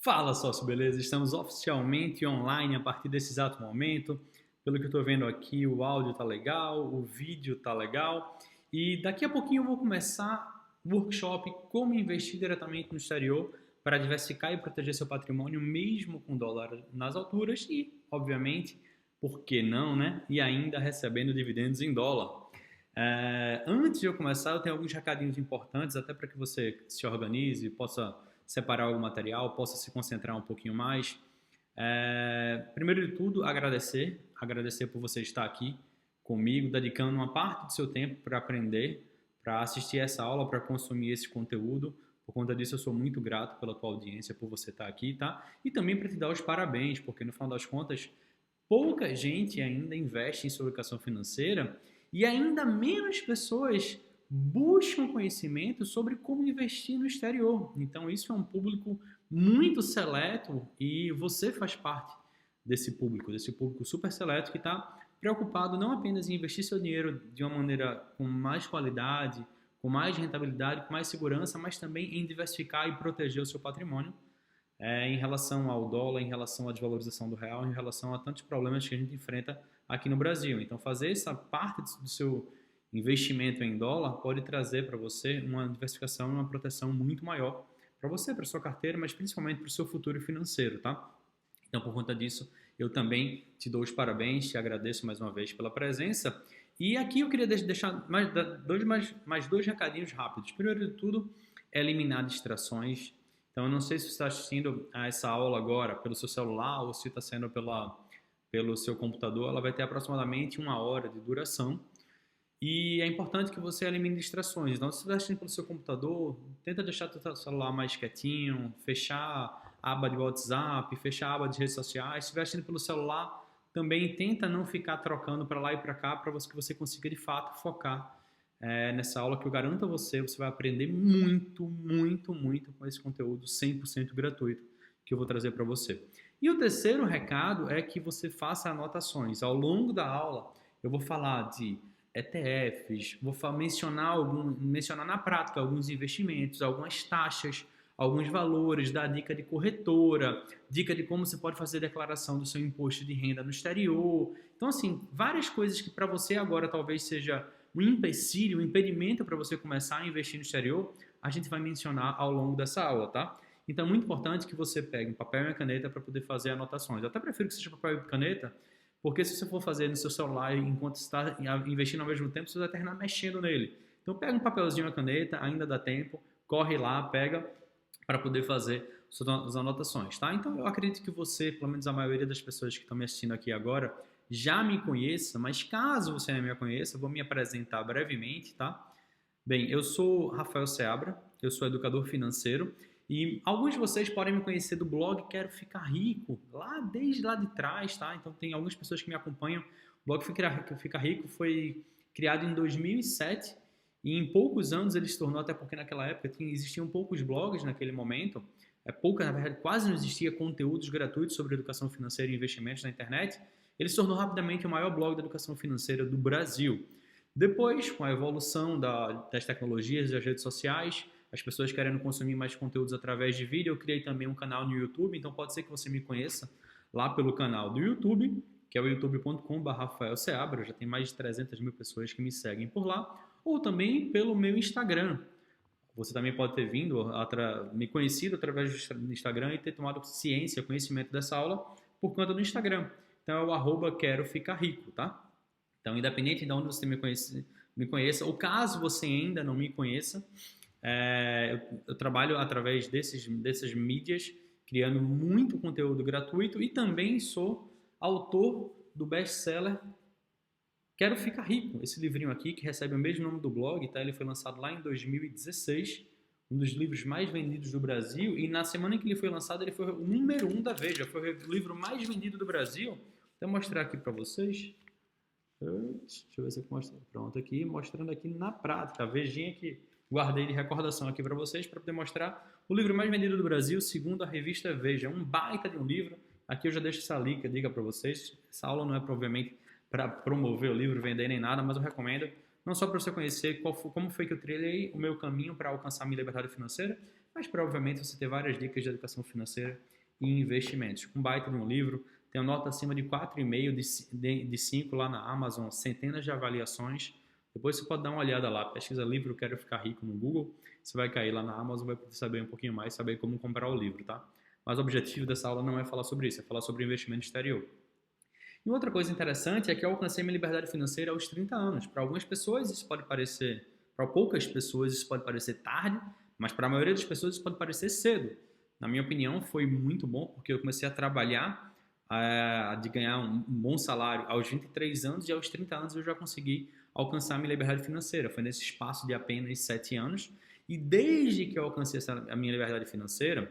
Fala sócio, beleza? Estamos oficialmente online a partir desse exato momento. Pelo que eu estou vendo aqui, o áudio tá legal, o vídeo tá legal. E daqui a pouquinho eu vou começar o workshop Como investir diretamente no exterior para diversificar e proteger seu patrimônio mesmo com dólar nas alturas e, obviamente, por que não, né? E ainda recebendo dividendos em dólar. Antes de eu começar, eu tenho alguns recadinhos importantes, até para que você se organize, possa separar algum material, possa se concentrar um pouquinho mais. Primeiro de tudo, agradecer por você estar aqui comigo, dedicando uma parte do seu tempo para aprender, para assistir essa aula, para consumir esse conteúdo. Por conta disso, eu sou muito grato pela tua audiência, por você estar aqui, tá? E também para te dar os parabéns, porque no final das contas, pouca gente ainda investe em sua educação financeira e ainda menos pessoas buscam conhecimento sobre como investir no exterior. Então, isso é um público muito seleto e você faz parte desse público super seleto que está preocupado não apenas em investir seu dinheiro de uma maneira com mais qualidade, com mais rentabilidade, com mais segurança, mas também em diversificar e proteger o seu patrimônio em relação ao dólar, em relação à desvalorização do real, em relação a tantos problemas que a gente enfrenta aqui no Brasil. Então, fazer essa parte do seu investimento em dólar pode trazer para você uma diversificação e uma proteção muito maior para você, para sua carteira, mas principalmente para o seu futuro financeiro, tá? Então, por conta disso, eu também te dou os parabéns, te agradeço mais uma vez pela presença. E aqui eu queria deixar mais dois recadinhos rápidos. Primeiro de tudo, eliminar distrações. Então, eu não sei se você está assistindo a essa aula agora pelo seu celular ou se está sendo pelo seu computador. Ela vai ter aproximadamente 1 hora de duração. E é importante que você elimine distrações. Então, se você está assistindo pelo seu computador, tenta deixar o seu celular mais quietinho, fechar a aba de WhatsApp, fechar a aba de redes sociais. Se estiver assistindo pelo celular, também tenta não ficar trocando para lá e para cá, para que você consiga, de fato, focar nessa aula que eu garanto a você, você vai aprender muito, muito, muito com esse conteúdo 100% gratuito que eu vou trazer para você. E o terceiro recado é que você faça anotações. Ao longo da aula, eu vou falar de ETFs, vou mencionar na prática alguns investimentos, algumas taxas, alguns valores, dar dica de corretora, dica de como você pode fazer declaração do seu imposto de renda no exterior. Então, assim, várias coisas que para você agora talvez seja um empecilho, um impedimento para você começar a investir no exterior, a gente vai mencionar ao longo dessa aula, tá? Então, é muito importante que você pegue um papel e uma caneta para poder fazer anotações. Eu até prefiro que seja papel e caneta, porque se você for fazer no seu celular enquanto está investindo ao mesmo tempo, você vai terminar mexendo nele. Então, pega um papelzinho e uma caneta, ainda dá tempo, corre lá, pega para poder fazer as anotações, tá? Então, eu acredito que você, pelo menos a maioria das pessoas que estão me assistindo aqui agora, já me conheça, mas caso você não me conheça, eu vou me apresentar brevemente, tá? Bem, eu sou Rafael Seabra, eu sou educador financeiro e alguns de vocês podem me conhecer do blog Quero Ficar Rico, desde lá de trás, tá? Então tem algumas pessoas que me acompanham. O blog Ficar Rico foi criado em 2007 e em poucos anos ele se tornou, até porque naquela época existiam poucos blogs naquele momento, na verdade quase não existia conteúdos gratuitos sobre educação financeira e investimentos na internet. Ele se tornou rapidamente o maior blog da educação financeira do Brasil. Depois, com a evolução das tecnologias e das redes sociais, as pessoas querendo consumir mais conteúdos através de vídeo, eu criei também um canal no YouTube, então pode ser que você me conheça lá pelo canal do YouTube, que é o youtube.com/rafaelseabra, já tem mais de 300 mil pessoas que me seguem por lá, ou também pelo meu Instagram. Você também pode ter me conhecido através do Instagram e ter tomado conhecimento dessa aula por conta do Instagram. Então é o @quero ficar rico, tá? Então, independente de onde você me conheça, ou caso você ainda não me conheça, eu trabalho através dessas mídias, criando muito conteúdo gratuito e também sou autor do best-seller Quero Ficar Rico, esse livrinho aqui que recebe o mesmo nome do blog, tá? Ele foi lançado lá em 2016, um dos livros mais vendidos do Brasil, e na semana em que ele foi lançado, ele foi o número 1 da Veja, foi o livro mais vendido do Brasil. Vou mostrar aqui para vocês. Deixa eu ver se eu mostro. Pronto, aqui, mostrando aqui na prática. A Vejinha que guardei de recordação aqui para vocês, para poder mostrar o livro mais vendido do Brasil, segundo a revista Veja. Um baita de um livro. Aqui eu já deixo essa dica para vocês. Essa aula não é, provavelmente, para promover o livro, vender nem nada, mas eu recomendo, não só para você conhecer como foi que eu trilhei o meu caminho para alcançar a minha liberdade financeira, mas para obviamente você ter várias dicas de educação financeira e investimentos. Um baita de um livro, tem uma nota acima de 4,5 de 5 lá na Amazon, centenas de avaliações. Depois você pode dar uma olhada lá, pesquisa livro Quero Ficar Rico no Google, você vai cair lá na Amazon, vai poder saber um pouquinho mais, saber como comprar o livro, tá? Mas o objetivo dessa aula não é falar sobre isso, é falar sobre investimento exterior. E outra coisa interessante é que eu alcancei minha liberdade financeira aos 30 anos. Para algumas pessoas isso pode parecer, para poucas pessoas isso pode parecer tarde, mas para a maioria das pessoas isso pode parecer cedo. Na minha opinião, foi muito bom, porque eu comecei a trabalhar, de ganhar um bom salário aos 23 anos e aos 30 anos eu já consegui alcançar minha liberdade financeira. Foi nesse espaço de apenas 7 anos. E desde que eu alcancei a minha liberdade financeira,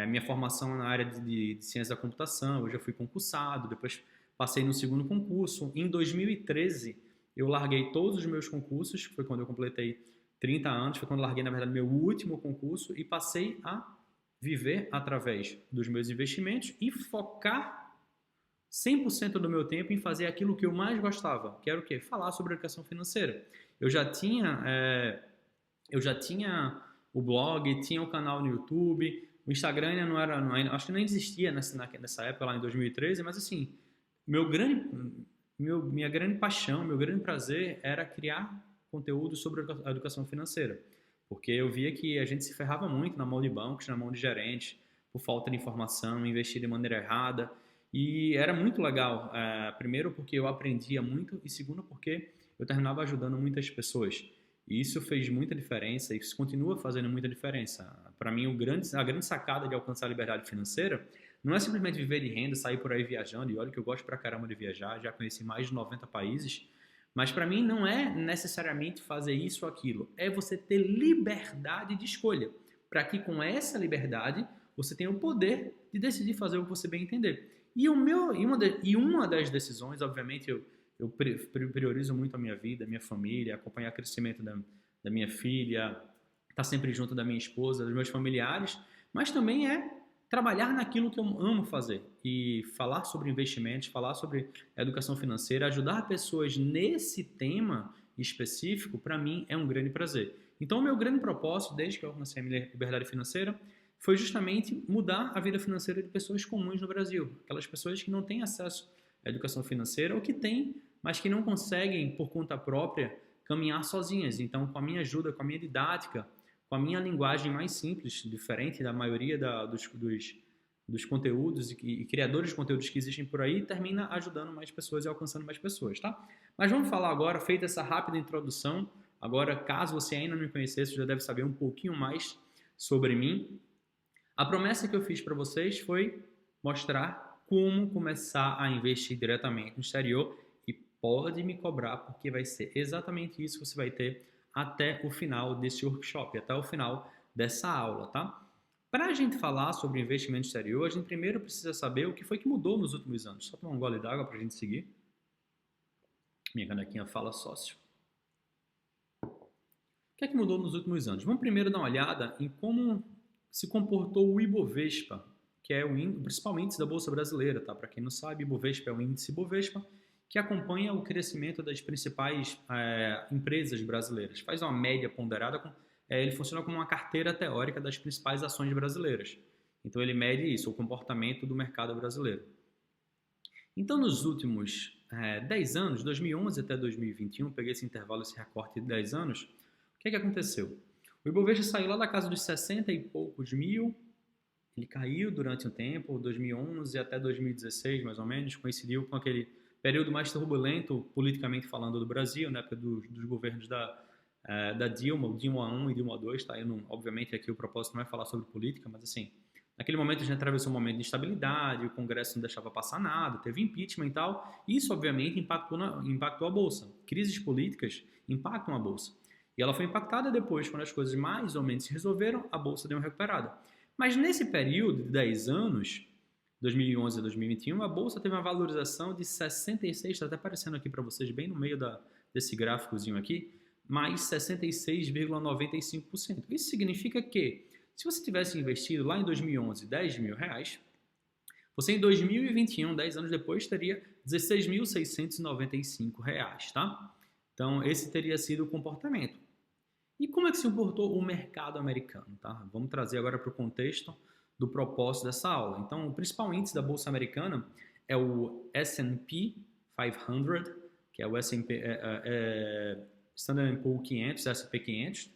minha formação na área de ciência da computação, eu já fui concursado, depois passei no segundo concurso. Em 2013, eu larguei todos os meus concursos, foi quando eu completei 30 anos, foi quando eu larguei, na verdade, meu último concurso e passei a viver através dos meus investimentos e focar 100% do meu tempo em fazer aquilo que eu mais gostava, que era o quê? Falar sobre educação financeira. Eu já tinha o blog, tinha o canal no YouTube, o Instagram ainda não era, acho que nem existia nessa época, lá em 2013, mas assim, minha grande paixão, meu grande prazer era criar conteúdo sobre a educação financeira, porque eu via que a gente se ferrava muito na mão de bancos, na mão de gerentes, por falta de informação, investir de maneira errada, e era muito legal, primeiro porque eu aprendia muito e segundo porque eu terminava ajudando muitas pessoas. E isso fez muita diferença e isso continua fazendo muita diferença. Para mim, a grande sacada de alcançar a liberdade financeira não é simplesmente viver de renda, sair por aí viajando, e olha que eu gosto pra caramba de viajar, já conheci mais de 90 países, mas para mim não é necessariamente fazer isso ou aquilo, é você ter liberdade de escolha, para que com essa liberdade você tenha o poder de decidir fazer o que você bem entender. E uma das decisões, obviamente, eu priorizo muito a minha vida, a minha família, acompanhar o crescimento da minha filha, estar sempre junto da minha esposa, dos meus familiares, mas também é trabalhar naquilo que eu amo fazer e falar sobre investimentos, falar sobre educação financeira, ajudar pessoas nesse tema específico, para mim é um grande prazer. Então, o meu grande propósito, desde que eu alcancei a minha liberdade financeira, foi justamente mudar a vida financeira de pessoas comuns no Brasil. Aquelas pessoas que não têm acesso à educação financeira ou que têm, mas que não conseguem, por conta própria, caminhar sozinhas. Então, com a minha ajuda, com a minha didática, com a minha linguagem mais simples, diferente da maioria dos conteúdos e criadores de conteúdos que existem por aí, termina ajudando mais pessoas e alcançando mais pessoas, tá? Mas vamos falar agora, feita essa rápida introdução, agora, caso você ainda não me conhecesse, você já deve saber um pouquinho mais sobre mim. A promessa que eu fiz para vocês foi mostrar como começar a investir diretamente no exterior e pode me cobrar, porque vai ser exatamente isso que você vai ter até o final desse workshop, até o final dessa aula, tá? Para a gente falar sobre investimento exterior, a gente primeiro precisa saber o que foi que mudou nos últimos anos. Só tomar um gole d'água para a gente seguir. Minha canequinha fala sócio. O que é que mudou nos últimos anos? Vamos primeiro dar uma olhada em como se comportou o Ibovespa, que é o principal índice da Bolsa Brasileira, tá? Para quem não sabe, Ibovespa é o índice Ibovespa, que acompanha o crescimento das principais empresas brasileiras. Faz uma média ponderada, ele funciona como uma carteira teórica das principais ações brasileiras. Então ele mede isso, o comportamento do mercado brasileiro. Então nos últimos 10 anos, 2011 até 2021, peguei esse intervalo, esse recorte de 10 anos, o que aconteceu? O Ibovespa saiu lá da casa dos 60 e poucos mil, ele caiu durante um tempo, 2011 até 2016 mais ou menos, coincidiu com aquele período mais turbulento, politicamente falando, do Brasil, na época dos governos da Dilma, o Dilma 1 e Dilma 2, tá? Obviamente aqui o propósito não é falar sobre política, mas assim, naquele momento a gente atravessou um momento de instabilidade, o Congresso não deixava passar nada, teve impeachment e tal, isso obviamente impactou a Bolsa. Crises políticas impactam a Bolsa. E ela foi impactada depois, quando as coisas mais ou menos se resolveram, a Bolsa deu uma recuperada. Mas nesse período de 10 anos, 2011 a 2021, a Bolsa teve uma valorização de 66, está até aparecendo aqui para vocês, bem no meio desse gráficozinho aqui, mais 66,95%. Isso significa que, se você tivesse investido lá em 2011 10 mil reais, você em 2021, 10 anos depois, teria 16.695 reais, tá? Então, esse teria sido o comportamento. E como é que se comportou o mercado americano? Tá? Vamos trazer agora para o contexto do propósito dessa aula. Então, o principal índice da Bolsa Americana é o S&P 500, que é o S&P, Standard & Poor's 500, S&P 500,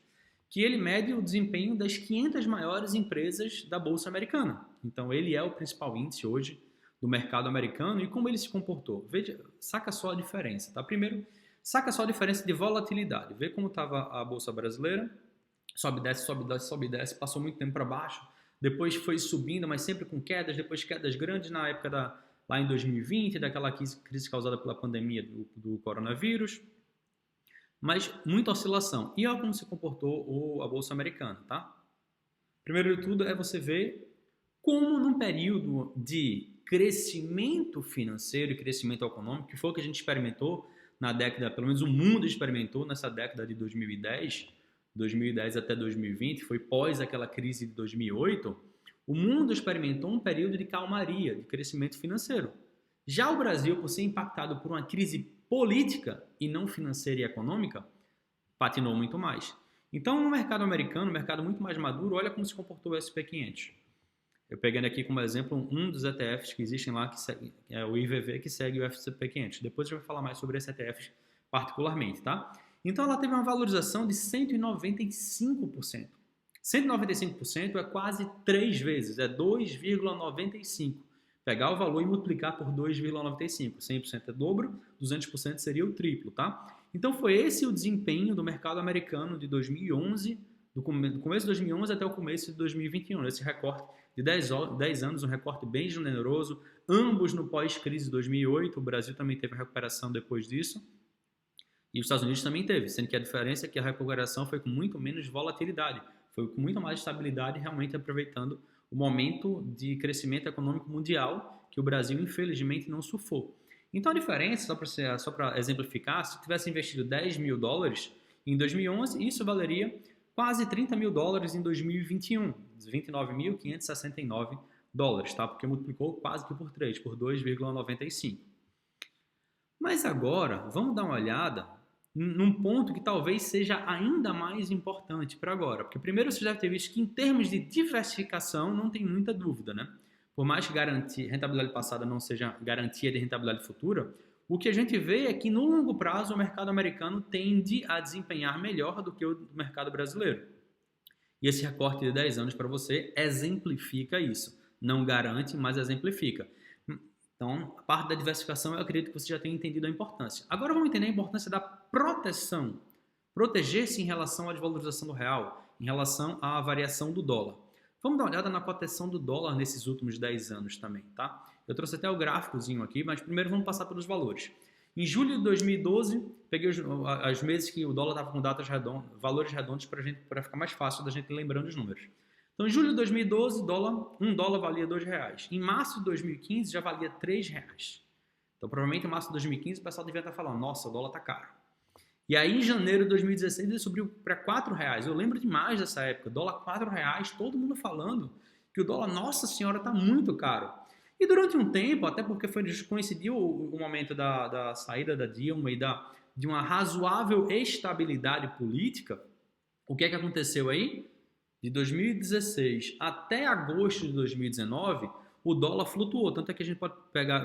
que ele mede o desempenho das 500 maiores empresas da Bolsa Americana. Então, ele é o principal índice hoje do mercado americano. E como ele se comportou? Veja, saca só a diferença, tá? Primeiro, saca só a diferença de volatilidade. Vê como estava a Bolsa Brasileira. Sobe, desce, sobe, desce, sobe, desce. Passou muito tempo para baixo. Depois foi subindo, mas sempre com quedas. Depois quedas grandes na época lá em 2020, daquela crise causada pela pandemia do coronavírus. Mas muita oscilação. E olha como se comportou a Bolsa Americana, tá? Primeiro de tudo é você ver como num período de crescimento financeiro e crescimento econômico, que foi o que a gente experimentou na década, pelo menos o mundo experimentou nessa década de 2010 até 2020, foi pós aquela crise de 2008, o mundo experimentou um período de calmaria, de crescimento financeiro. Já o Brasil, por ser impactado por uma crise política e não financeira e econômica, patinou muito mais. Então, no mercado americano, um mercado muito mais maduro, olha como se comportou o S&P 500. Eu pegando aqui como exemplo um dos ETFs que existem lá, que segue, é o IVV, que segue o S&P 500. Depois eu vou falar mais sobre esse ETF particularmente, tá? Então, ela teve uma valorização de 195%. 195% é quase 3 vezes, é 2,95. Pegar o valor e multiplicar por 2,95. 100% é dobro, 200% seria o triplo, tá? Então foi esse o desempenho do mercado americano de 2011, do começo de 2011 até o começo de 2021. Esse recorte de 10 anos, um recorte bem generoso, ambos no pós-crise de 2008, o Brasil também teve a recuperação depois disso, e os Estados Unidos também teve, sendo que a diferença é que a recuperação foi com muito menos volatilidade, foi com muito mais estabilidade, realmente aproveitando o momento de crescimento econômico mundial que o Brasil, infelizmente, não surfou. Então, a diferença, só para exemplificar, se tivesse investido 10 mil dólares em 2011, isso valeria quase 30 mil dólares em 2021, 29.569 dólares, tá? Porque multiplicou quase que por 3, por 2,95. Mas agora, vamos dar uma olhada num ponto que talvez seja ainda mais importante para agora. Porque primeiro você deve ter visto que em termos de diversificação não tem muita dúvida, né? Por mais que rentabilidade passada não seja garantia de rentabilidade futura, o que a gente vê é que no longo prazo o mercado americano tende a desempenhar melhor do que o mercado brasileiro. E esse recorte de 10 anos para você exemplifica isso. Não garante, mas exemplifica. Então, a parte da diversificação eu acredito que você já tenha entendido a importância. Agora vamos entender a importância da proteção. Proteger-se em relação à desvalorização do real, em relação à variação do dólar. Vamos dar uma olhada na cotação do dólar nesses últimos 10 anos também, tá? Eu trouxe até o gráficozinho aqui, mas primeiro vamos passar pelos valores. Em julho de 2012, peguei os meses que o dólar estava com datas redondas, valores redondos para ficar mais fácil da gente lembrando os números. Então, em julho de 2012, um dólar valia R$2. Em março de 2015, já valia R$3. Então, provavelmente em março de 2015, o pessoal devia estar falando, nossa, o dólar está caro. E aí, em janeiro de 2016, ele subiu para R$4. Eu lembro demais dessa época, dólar R$4, todo mundo falando que o dólar, nossa senhora, está muito caro. E durante um tempo, até porque coincidiu o momento da saída da Dilma e de uma razoável estabilidade política, o que é que aconteceu aí? De 2016 até agosto de 2019, o dólar flutuou. Tanto é que a gente pode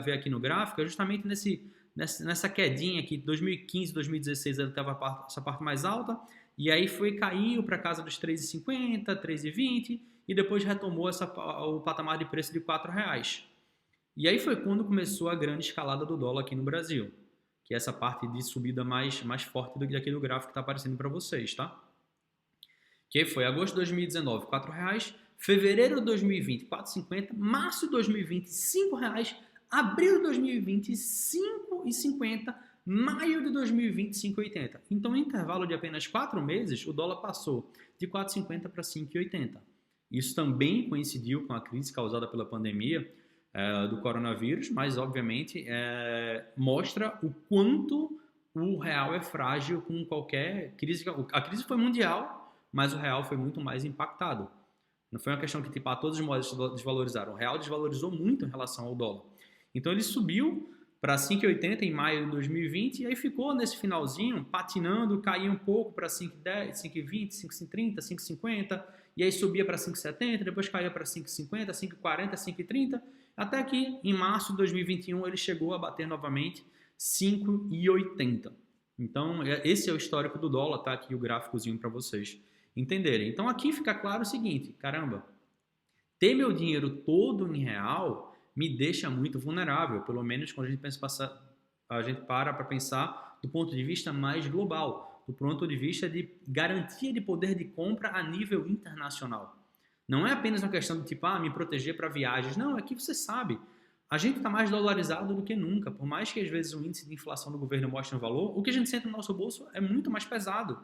ver aqui no gráfico, é justamente nessa quedinha aqui, 2015, 2016, ele estava essa parte mais alta, e aí caiu para casa dos 3,50, 3,20, e depois retomou o patamar de preço de R$4. E aí foi quando começou a grande escalada do dólar aqui no Brasil, que é essa parte de subida mais forte daqui do gráfico que está aparecendo para vocês, tá? Que foi agosto de 2019, R$4, fevereiro de 2020, R$4,50, março de 2020, R$5, abril de 2020, R$5,50, maio de 2020, R$5,80. Então, no intervalo de apenas 4 meses, o dólar passou de R$4,50 para R$5,80. Isso também coincidiu com a crise causada pela pandemia do coronavírus, mas, obviamente, mostra o quanto o real é frágil com qualquer crise. A crise foi mundial, mas o real foi muito mais impactado. Não foi uma questão que a todas as moedas desvalorizaram. O real desvalorizou muito em relação ao dólar. Então ele subiu para 5,80 em maio de 2020 e aí ficou nesse finalzinho patinando, caía um pouco para 5,10, 5,20, 5,30, 5,50 e aí subia para 5,70, depois caía para 5,50, 5,40, 5,30, até que em março de 2021 ele chegou a bater novamente 5,80. Então, esse é o histórico do dólar, tá aqui o gráficozinho para vocês entenderem. Então, aqui fica claro o seguinte, caramba, ter meu dinheiro todo em real me deixa muito vulnerável, pelo menos quando a gente para pensar do ponto de vista mais global, do ponto de vista de garantia de poder de compra a nível internacional. Não é apenas uma questão de tipo, me proteger para viagens. Não, é que você sabe, a gente está mais dolarizado do que nunca. Por mais que às vezes o índice de inflação do governo mostre um valor, o que a gente sente no nosso bolso é muito mais pesado.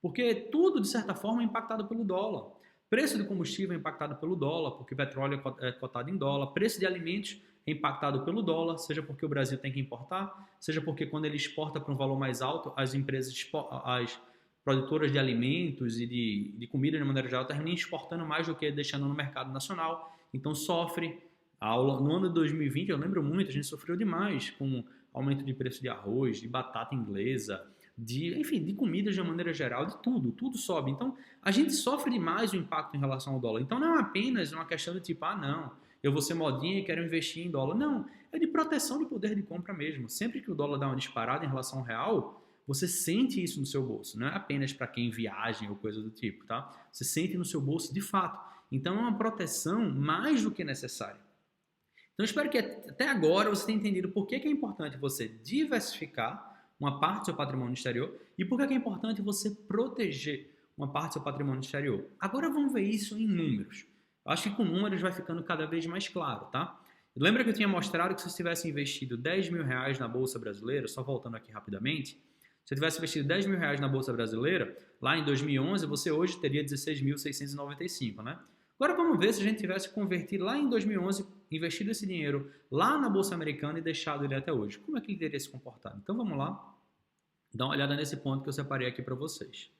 Porque tudo, de certa forma, é impactado pelo dólar. Preço de combustível é impactado pelo dólar, porque o petróleo é cotado em dólar. Preço de alimentos é impactado pelo dólar, seja porque o Brasil tem que importar, seja porque quando ele exporta para um valor mais alto, as empresas, as produtoras de alimentos e de comida de maneira geral terminam exportando mais do que deixando no mercado nacional. Então sofre. No ano de 2020, eu lembro muito, a gente sofreu demais com aumento de preço de arroz, de batata inglesa, enfim, de comidas de maneira geral, de tudo sobe. Então, a gente sofre demais o impacto em relação ao dólar. Então, não é apenas uma questão de tipo, não, eu vou ser modinha e quero investir em dólar. Não, é de proteção de poder de compra mesmo. Sempre que o dólar dá uma disparada em relação ao real, você sente isso no seu bolso. Não é apenas para quem viaja ou coisa do tipo, tá? Você sente no seu bolso de fato. Então, é uma proteção mais do que necessária. Então, eu espero que até agora você tenha entendido por que é importante você diversificar uma parte do seu patrimônio exterior e por que é importante você proteger uma parte do seu patrimônio exterior. Agora vamos ver isso em números. Eu acho que com números vai ficando cada vez mais claro, tá? Lembra que eu tinha mostrado que se você tivesse investido 10 mil reais na Bolsa Brasileira, só voltando aqui rapidamente, se você tivesse investido 10 mil reais na Bolsa Brasileira, lá em 2011, você hoje teria 16.695, né? Agora vamos ver se a gente tivesse convertido lá em 2011, investido esse dinheiro lá na Bolsa Americana e deixado ele até hoje. Como é que ele teria se comportado? Então vamos lá, dar uma olhada nesse ponto que eu separei aqui para vocês.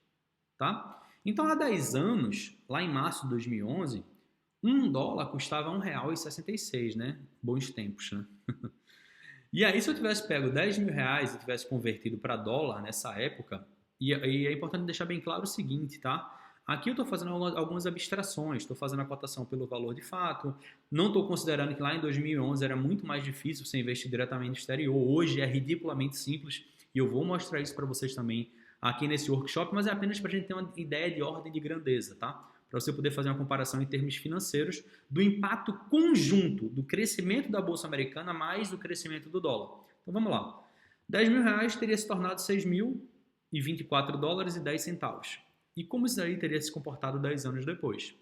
Tá? Então há 10 anos, lá em março de 2011, $1 custava R$1,66, né? Bons tempos, né? E aí se eu tivesse pego 10 mil reais e tivesse convertido para dólar nessa época, e é importante deixar bem claro o seguinte, tá? Aqui eu estou fazendo algumas abstrações, estou fazendo a cotação pelo valor de fato, não estou considerando que lá em 2011 era muito mais difícil você investir diretamente no exterior, hoje é ridiculamente simples e eu vou mostrar isso para vocês também aqui nesse workshop, mas é apenas para a gente ter uma ideia de ordem de grandeza, tá? Para você poder fazer uma comparação em termos financeiros do impacto conjunto do crescimento da Bolsa Americana mais do crescimento do dólar. Então vamos lá, 10 mil reais teria se tornado $6.024,10. E como isso daí teria se comportado 10 anos depois?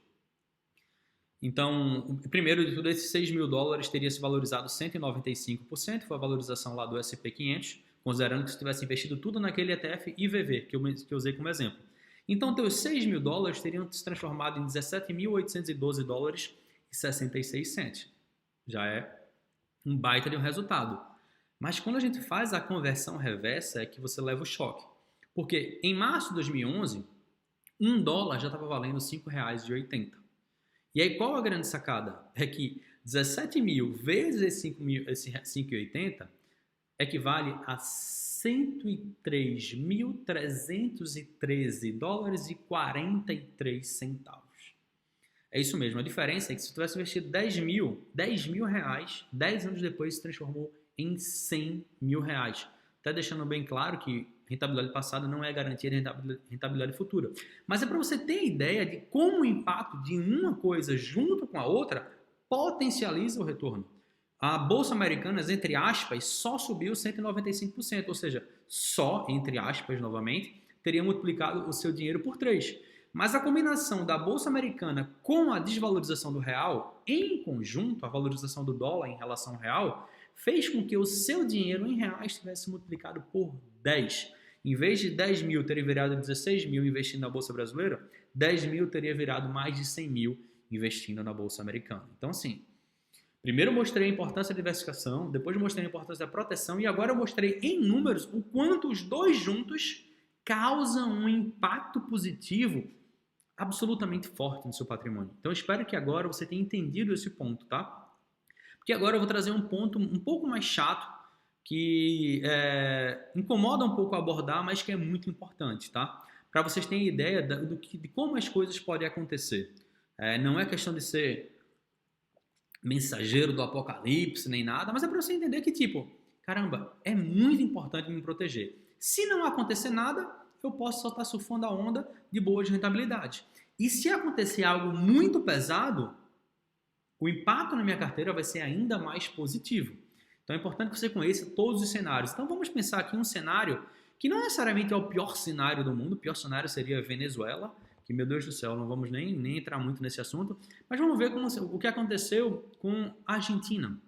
Então, primeiro de tudo, esses 6 mil dólares teria se valorizado 195%, foi a valorização lá do S&P 500, considerando que você tivesse investido tudo naquele ETF IVV, que eu usei como exemplo. Então, teus 6 mil dólares teriam se transformado em $17.812,66. Já é um baita de um resultado. Mas quando a gente faz a conversão reversa, é que você leva o choque. Porque em março de 2011, $1 já estava valendo R$5,80. E aí qual a grande sacada? É que 17 mil vezes esse 5,80 equivale a $103.313,43. É isso mesmo, a diferença é que se você tivesse investido 10 mil reais, 10 anos depois se transformou em 100 mil reais. Até deixando bem claro que rentabilidade passada não é garantia de rentabilidade futura. Mas é para você ter ideia de como o impacto de uma coisa junto com a outra potencializa o retorno. A Bolsa Americana, entre aspas, só subiu 195%, ou seja, só, entre aspas, novamente, teria multiplicado o seu dinheiro por 3. Mas a combinação da Bolsa Americana com a desvalorização do real, em conjunto, a valorização do dólar em relação ao real, fez com que o seu dinheiro em reais tivesse multiplicado por 10. Em vez de 10 mil teria virado 16 mil investindo na Bolsa Brasileira, 10 mil teria virado mais de 100 mil investindo na Bolsa Americana. Então, assim, primeiro eu mostrei a importância da diversificação, depois mostrei a importância da proteção e agora eu mostrei em números o quanto os dois juntos causam um impacto positivo absolutamente forte no seu patrimônio. Então, eu espero que agora você tenha entendido esse ponto, tá? Porque agora eu vou trazer um ponto um pouco mais chato, que incomoda um pouco abordar, mas que é muito importante, tá? Para vocês terem ideia de como as coisas podem acontecer. Não é questão de ser mensageiro do apocalipse nem nada, mas é para você entender que, tipo, caramba, é muito importante me proteger. Se não acontecer nada, eu posso só estar surfando a onda de boa de rentabilidade. E se acontecer algo muito pesado, o impacto na minha carteira vai ser ainda mais positivo. Então é importante que você conheça todos os cenários. Então vamos pensar aqui um cenário que não necessariamente é o pior cenário do mundo. O pior cenário seria a Venezuela, que, meu Deus do céu, não vamos nem entrar muito nesse assunto. Mas vamos ver o que aconteceu com a Argentina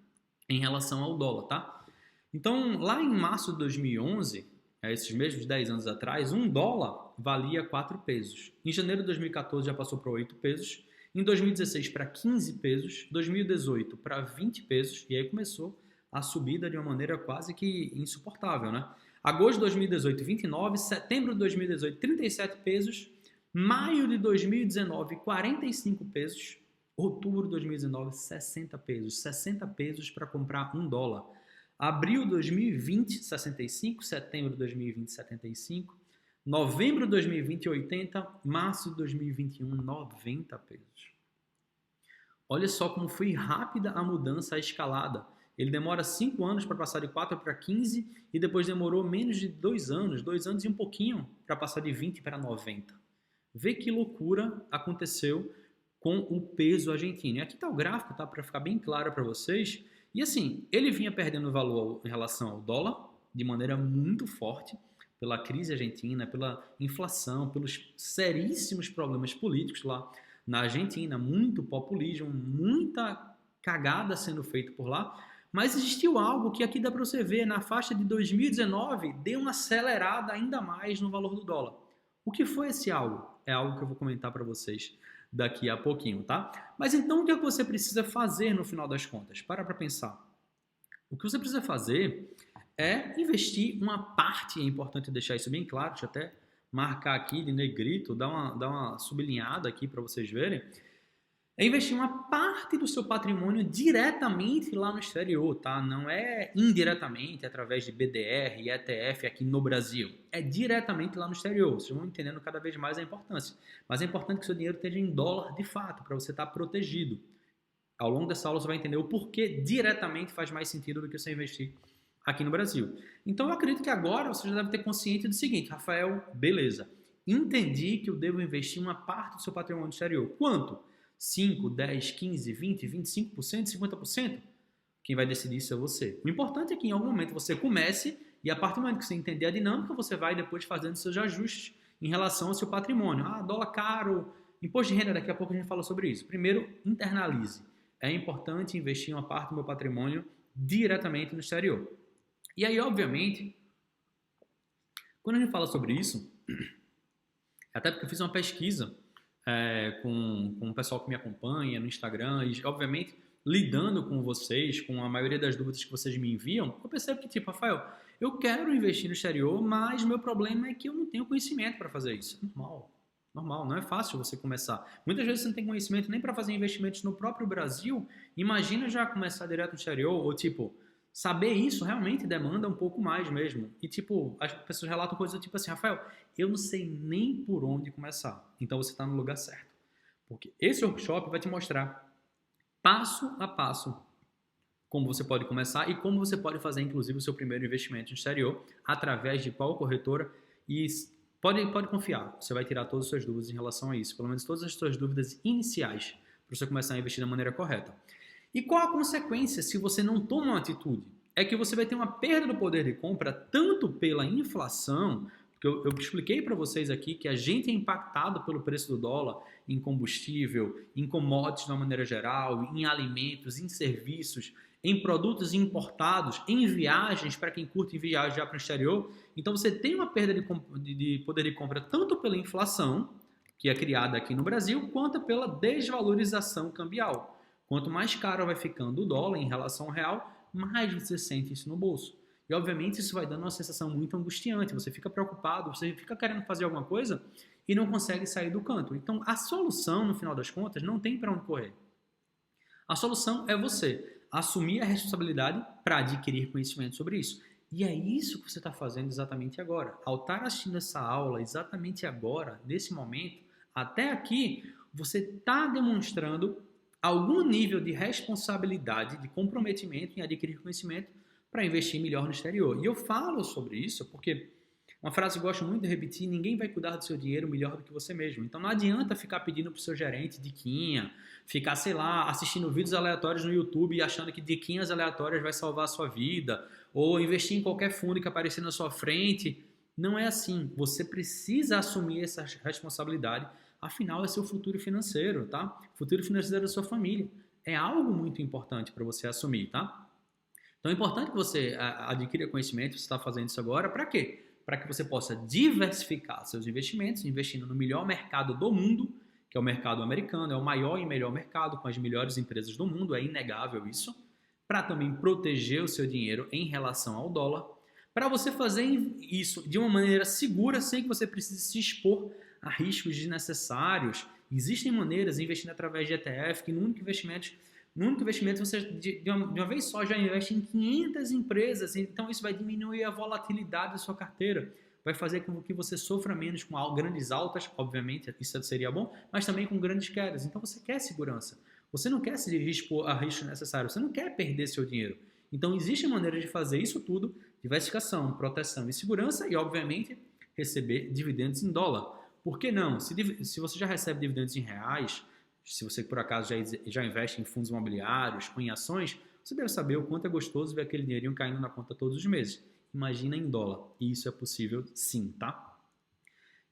em relação ao dólar, tá? Então, lá em março de 2011, esses mesmos 10 anos atrás, um dólar valia 4 pesos. Em janeiro de 2014 já passou para 8 pesos. Em 2016 para 15 pesos. 2018 para 20 pesos. E aí começou a subida de uma maneira quase que insuportável, né? Agosto de 2018, 29. Setembro de 2018, 37 pesos. Maio de 2019, 45 pesos. Outubro de 2019, 60 pesos. 60 pesos para comprar um dólar. Abril de 2020, 65. Setembro de 2020, 75. Novembro de 2020, 80. Março de 2021, 90 pesos. Olha só como foi rápida a mudança, a escalada. Ele demora 5 anos para passar de 4 para 15 e depois demorou menos de 2 anos, 2 anos e um pouquinho, para passar de 20 para 90. Vê que loucura aconteceu com o peso argentino. E aqui está o gráfico, tá? Para ficar bem claro para vocês. E assim, ele vinha perdendo valor em relação ao dólar de maneira muito forte pela crise argentina, pela inflação, pelos seríssimos problemas políticos lá na Argentina, muito populismo, muita cagada sendo feita por lá. Mas existiu algo que aqui dá para você ver, na faixa de 2019, deu uma acelerada ainda mais no valor do dólar. O que foi esse algo? É algo que eu vou comentar para vocês daqui a pouquinho, tá? Mas então o que é que você precisa fazer no final das contas? Para pensar. O que você precisa fazer é investir uma parte, é importante deixar isso bem claro, deixa eu até marcar aqui de negrito, dar uma sublinhada aqui para vocês verem. É investir uma parte do seu patrimônio diretamente lá no exterior, tá? Não é indiretamente através de BDR e ETF aqui no Brasil. É diretamente lá no exterior. Vocês vão entendendo cada vez mais a importância. Mas é importante que o seu dinheiro esteja em dólar de fato, para você estar protegido. Ao longo dessa aula você vai entender o porquê diretamente faz mais sentido do que você investir aqui no Brasil. Então eu acredito que agora você já deve ter consciência do seguinte: Rafael, beleza, entendi que eu devo investir uma parte do seu patrimônio exterior. Quanto? 5, 10, 15, 20, 25%, 50%? Quem vai decidir isso é você. O importante é que em algum momento você comece e a partir do momento que você entender a dinâmica, você vai depois fazendo seus ajustes em relação ao seu patrimônio. Ah, dólar caro, imposto de renda, daqui a pouco a gente fala sobre isso. Primeiro, internalize. É importante investir uma parte do meu patrimônio diretamente no exterior. E aí, obviamente, quando a gente fala sobre isso, até porque eu fiz uma pesquisa com o pessoal que me acompanha no Instagram e, obviamente, lidando com vocês, com a maioria das dúvidas que vocês me enviam, eu percebo que, tipo, Rafael, eu quero investir no exterior, mas meu problema é que eu não tenho conhecimento para fazer isso. Normal, não é fácil você começar. Muitas vezes você não tem conhecimento nem para fazer investimentos no próprio Brasil, imagina já começar direto no exterior, ou tipo, saber isso realmente demanda um pouco mais mesmo. E tipo, as pessoas relatam coisas do tipo assim: Rafael, eu não sei nem por onde começar. Então você está no lugar certo. Porque esse workshop vai te mostrar passo a passo como você pode começar e como você pode fazer, inclusive, o seu primeiro investimento no exterior através de qual corretora. E pode confiar, você vai tirar todas as suas dúvidas em relação a isso. Pelo menos todas as suas dúvidas iniciais para você começar a investir da maneira correta. E qual a consequência se você não toma uma atitude? É que você vai ter uma perda do poder de compra tanto pela inflação, porque eu expliquei para vocês aqui que a gente é impactado pelo preço do dólar em combustível, em commodities de uma maneira geral, em alimentos, em serviços, em produtos importados, em viagens, para quem curte viajar para o exterior. Então você tem uma perda de poder de compra tanto pela inflação, que é criada aqui no Brasil, quanto pela desvalorização cambial. Quanto mais caro vai ficando o dólar em relação ao real, mais você sente isso no bolso. E obviamente isso vai dando uma sensação muito angustiante, você fica preocupado, você fica querendo fazer alguma coisa e não consegue sair do canto. Então a solução, no final das contas, não tem para onde correr. A solução é você assumir a responsabilidade para adquirir conhecimento sobre isso. E é isso que você está fazendo exatamente agora. Ao estar assistindo essa aula exatamente agora, nesse momento, até aqui, você está demonstrando algum nível de responsabilidade, de comprometimento em adquirir conhecimento para investir melhor no exterior. E eu falo sobre isso porque uma frase que eu gosto muito de repetir: ninguém vai cuidar do seu dinheiro melhor do que você mesmo. Então não adianta ficar pedindo para o seu gerente diquinha, ficar, sei lá, assistindo vídeos aleatórios no YouTube e achando que diquinhas aleatórias vai salvar a sua vida, ou investir em qualquer fundo que aparecer na sua frente. Não é assim. Você precisa assumir essa responsabilidade. Afinal, é seu futuro financeiro, tá? Futuro financeiro da sua família. É algo muito importante para você assumir, tá? Então é importante que você adquira conhecimento. Você está fazendo isso agora para quê? Para que você possa diversificar seus investimentos, investindo no melhor mercado do mundo, que é o mercado americano, é o maior e melhor mercado, com as melhores empresas do mundo, é inegável isso, para também proteger o seu dinheiro em relação ao dólar, para você fazer isso de uma maneira segura, sem que você precise se expor a riscos desnecessários. Existem maneiras, investindo através de ETF, que no único investimento você de uma vez só já investe em 500 empresas, então isso vai diminuir a volatilidade da sua carteira, vai fazer com que você sofra menos com grandes altas, obviamente isso seria bom, mas também com grandes quedas. Então você quer segurança, você não quer se expor a risco necessário, você não quer perder seu dinheiro. Então existe maneira de fazer isso tudo: diversificação, proteção e segurança, e obviamente receber dividendos em dólar. Por que não? Se você já recebe dividendos em reais, se você por acaso já investe em fundos imobiliários ou em ações, você deve saber o quanto é gostoso ver aquele dinheirinho caindo na conta todos os meses. Imagina em dólar. E isso é possível sim, tá?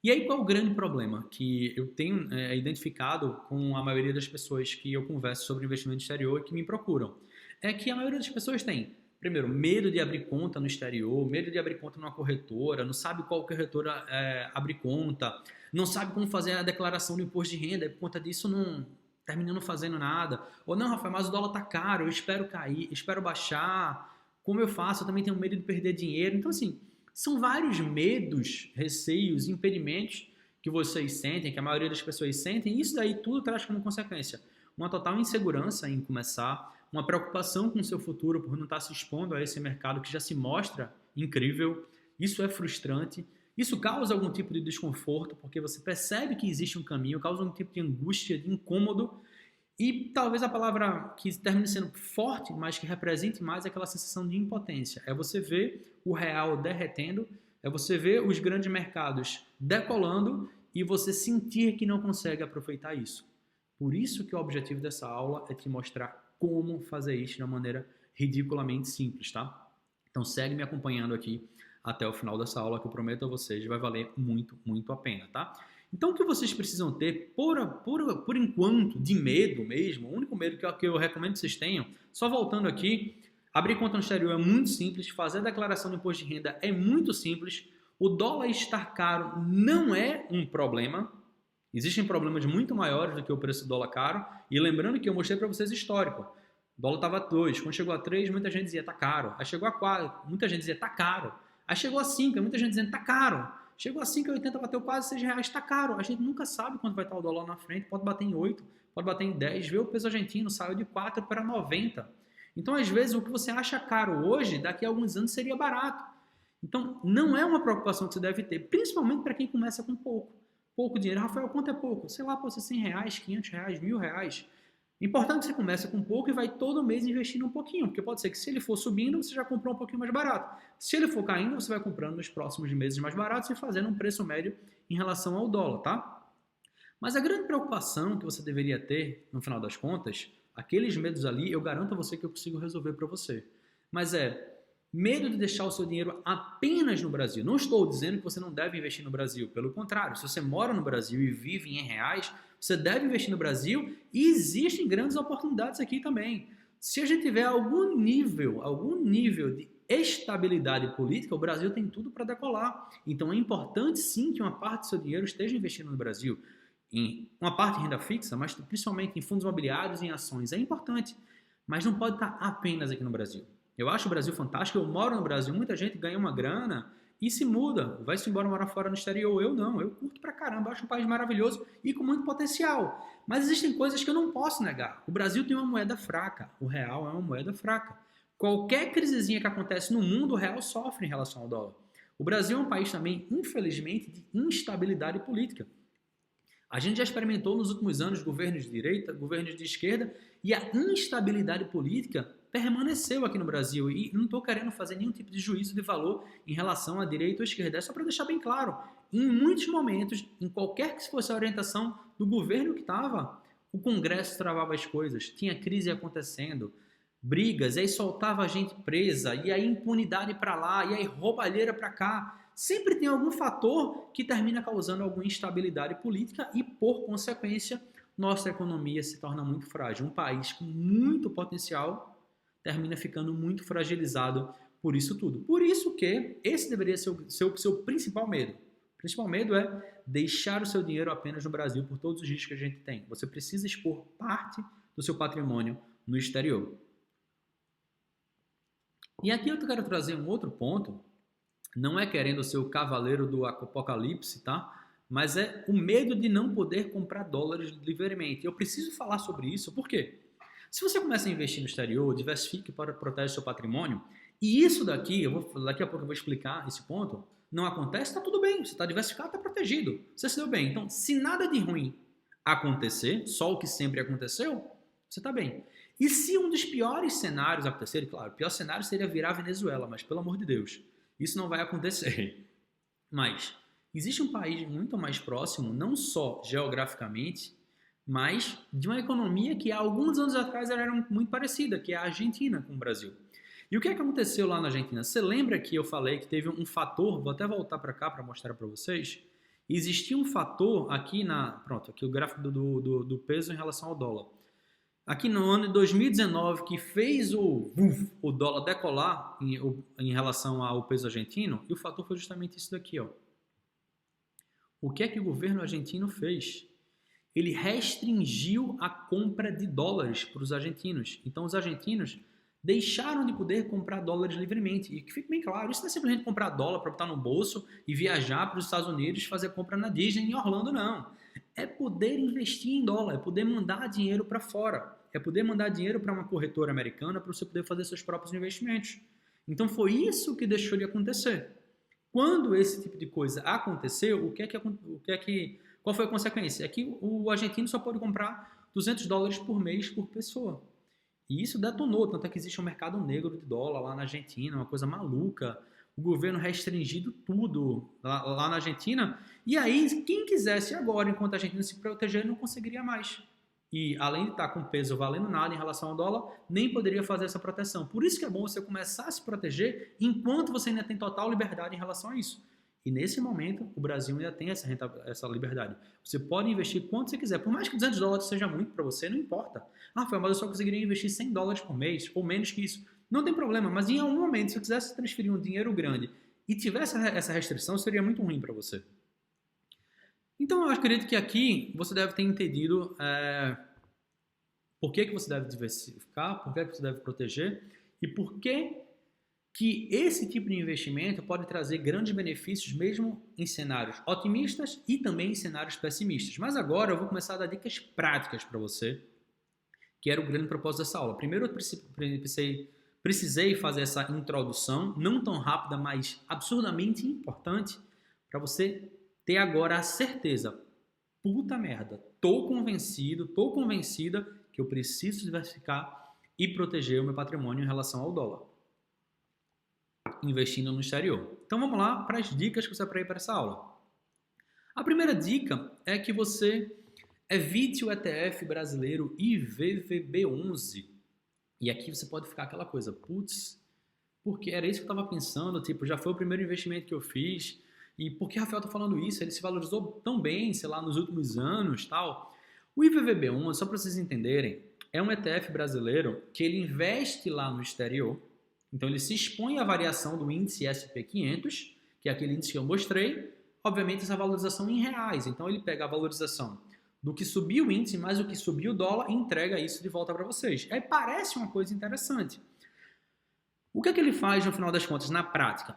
E aí qual é o grande problema que eu tenho identificado com a maioria das pessoas que eu converso sobre investimento exterior e que me procuram? É que a maioria das pessoas tem, primeiro, medo de abrir conta no exterior, medo de abrir conta numa corretora, não sabe qual corretora abrir conta, não sabe como fazer a declaração do imposto de renda, e por conta disso não termina não fazendo nada. Ou não, Rafael, mas o dólar tá caro, eu espero cair, espero baixar, como eu faço? Eu também tenho medo de perder dinheiro. Então, assim, são vários medos, receios, impedimentos que vocês sentem, que a maioria das pessoas sentem, e isso daí tudo traz como consequência uma total insegurança em começar, uma preocupação com o seu futuro por não estar se expondo a esse mercado que já se mostra incrível. Isso é frustrante. Isso causa algum tipo de desconforto, porque você percebe que existe um caminho, causa algum tipo de angústia, de incômodo, e talvez a palavra que termine sendo forte, mas que represente mais, é aquela sensação de impotência. É você ver o real derretendo, é você ver os grandes mercados decolando e você sentir que não consegue aproveitar isso. Por isso que o objetivo dessa aula é te mostrar como fazer isso de uma maneira ridiculamente simples, tá? Então segue me acompanhando aqui até o final dessa aula, que eu prometo a vocês vai valer muito, muito a pena, tá? Então o que vocês precisam ter, por enquanto, de medo mesmo, o único medo que eu recomendo que vocês tenham, só voltando aqui, abrir conta no exterior é muito simples, fazer a declaração do imposto de renda é muito simples, o dólar estar caro não é um problema. Existem problemas muito maiores do que o preço do dólar caro, e lembrando que eu mostrei para vocês histórico. O dólar estava a 2, quando chegou a 3, muita gente dizia tá caro. Aí chegou a 4, muita gente dizia tá caro. Aí chegou a 5, muita gente dizendo tá caro. Chegou a 5,80, bateu quase 6 reais, tá caro. A gente nunca sabe quanto vai estar o dólar na frente, pode bater em 8, pode bater em 10. Vê o peso argentino, saiu de 4 para 90. Então, às vezes, o que você acha caro hoje, daqui a alguns anos seria barato. Então, não é uma preocupação que você deve ter, principalmente para quem começa com pouco dinheiro. Rafael, quanto é pouco? Sei lá, pode ser 100 reais, 500 reais, 1.000 reais. Importante que você comece com pouco e vai todo mês investindo um pouquinho, porque pode ser que se ele for subindo, você já comprou um pouquinho mais barato. Se ele for caindo, você vai comprando nos próximos meses mais baratos e fazendo um preço médio em relação ao dólar, tá? Mas a grande preocupação que você deveria ter, no final das contas, aqueles medos ali, eu garanto a você que eu consigo resolver para você. Mas medo de deixar o seu dinheiro apenas no Brasil. Não estou dizendo que você não deve investir no Brasil. Pelo contrário, se você mora no Brasil e vive em reais, você deve investir no Brasil e existem grandes oportunidades aqui também. Se a gente tiver algum nível de estabilidade política, o Brasil tem tudo para decolar. Então é importante sim que uma parte do seu dinheiro esteja investindo no Brasil. Em uma parte em renda fixa, mas principalmente em fundos imobiliários e em ações. É importante, mas não pode estar apenas aqui no Brasil. Eu acho o Brasil fantástico, eu moro no Brasil, muita gente ganha uma grana e se muda, vai-se embora morar fora no exterior. Eu não, eu curto pra caramba, acho um país maravilhoso e com muito potencial. Mas existem coisas que eu não posso negar. O Brasil tem uma moeda fraca, o real é uma moeda fraca. Qualquer crisezinha que acontece no mundo, o real sofre em relação ao dólar. O Brasil é um país também, infelizmente, de instabilidade política. A gente já experimentou nos últimos anos governos de direita, governos de esquerda, e a instabilidade política permaneceu aqui no Brasil. E não estou querendo fazer nenhum tipo de juízo de valor em relação à direita ou esquerda. É só para deixar bem claro. Em muitos momentos, em qualquer que fosse a orientação do governo que estava, o Congresso travava as coisas, tinha crise acontecendo, brigas, e aí soltava a gente presa, e aí impunidade para lá, e aí roubalheira para cá. Sempre tem algum fator que termina causando alguma instabilidade política e, por consequência, nossa economia se torna muito frágil. Um país com muito potencial termina ficando muito fragilizado por isso tudo. Por isso que esse deveria ser o seu principal medo. O principal medo é deixar o seu dinheiro apenas no Brasil por todos os riscos que a gente tem. Você precisa expor parte do seu patrimônio no exterior. E aqui eu quero trazer um outro ponto. Não é querendo ser o cavaleiro do apocalipse, tá? Mas é o medo de não poder comprar dólares livremente. Eu preciso falar sobre isso, por quê? Se você começa a investir no exterior, diversifique para proteger seu patrimônio, e isso daqui, daqui a pouco eu vou explicar esse ponto, não acontece, está tudo bem, você está diversificado, está protegido, você se deu bem. Então, se nada de ruim acontecer, só o que sempre aconteceu, você está bem. E se um dos piores cenários acontecer, claro, o pior cenário seria virar a Venezuela, mas pelo amor de Deus, isso não vai acontecer. Mas existe um país muito mais próximo, não só geograficamente, mas de uma economia que há alguns anos atrás era muito parecida, que é a Argentina com o Brasil. E o que é que aconteceu lá na Argentina? Você lembra que eu falei que teve um fator, vou até voltar para cá para mostrar para vocês, existia um fator aqui aqui o gráfico do peso em relação ao dólar. Aqui no ano de 2019, que fez o dólar decolar em relação ao peso argentino, e o fator foi justamente isso daqui, ó. O que é que o governo argentino fez? Ele restringiu a compra de dólares para os argentinos. Então, os argentinos deixaram de poder comprar dólares livremente. E que fique bem claro, isso não é simplesmente comprar dólar para botar no bolso e viajar para os Estados Unidos e fazer compra na Disney em Orlando, não. É poder investir em dólar, é poder mandar dinheiro para fora, é poder mandar dinheiro para uma corretora americana para você poder fazer seus próprios investimentos. Então foi isso que deixou de acontecer. Quando esse tipo de coisa aconteceu, qual foi a consequência? É que o argentino só pode comprar $200 por mês por pessoa. E isso detonou, tanto é que existe um mercado negro de dólar lá na Argentina, uma coisa maluca. O governo restringido tudo lá na Argentina. E aí, quem quisesse agora, enquanto a Argentina se proteger, não conseguiria mais. E além de estar com peso valendo nada em relação ao dólar, nem poderia fazer essa proteção. Por isso que é bom você começar a se proteger enquanto você ainda tem total liberdade em relação a isso. E nesse momento, o Brasil ainda tem essa liberdade. Você pode investir quanto você quiser. Por mais que $200 seja muito para você, não importa. Ah, mas eu só conseguiria investir $100 por mês, ou menos que isso. Não tem problema, mas em algum momento, se eu quisesse transferir um dinheiro grande e tivesse essa restrição, seria muito ruim para você. Então, eu acredito que aqui você deve ter entendido por que você deve diversificar, por que você deve proteger e por que esse tipo de investimento pode trazer grandes benefícios mesmo em cenários otimistas e também em cenários pessimistas. Mas agora eu vou começar a dar dicas práticas para você, que era o grande propósito dessa aula. Primeiro eu precisei fazer essa introdução, não tão rápida, mas absurdamente importante, para você ter agora a certeza, puta merda, tô convencida que eu preciso diversificar e proteger o meu patrimônio em relação ao dólar, investindo no exterior. Então vamos lá para as dicas que eu separei para essa aula. A primeira dica é que você evite o ETF brasileiro IVVB11. E aqui você pode ficar aquela coisa, putz, porque era isso que eu estava pensando, tipo, já foi o primeiro investimento que eu fiz, e por que Rafael está falando isso? Ele se valorizou tão bem, sei lá, nos últimos anos, tal. O IVVB11, só para vocês entenderem, é um ETF brasileiro que ele investe lá no exterior, então ele se expõe à variação do índice SP500, que é aquele índice que eu mostrei, obviamente essa valorização em reais, então ele pega a valorização do que subiu o índice mais o que subiu o dólar e entrega isso de volta para vocês. Aí parece uma coisa interessante. O que é que ele faz no final das contas, na prática?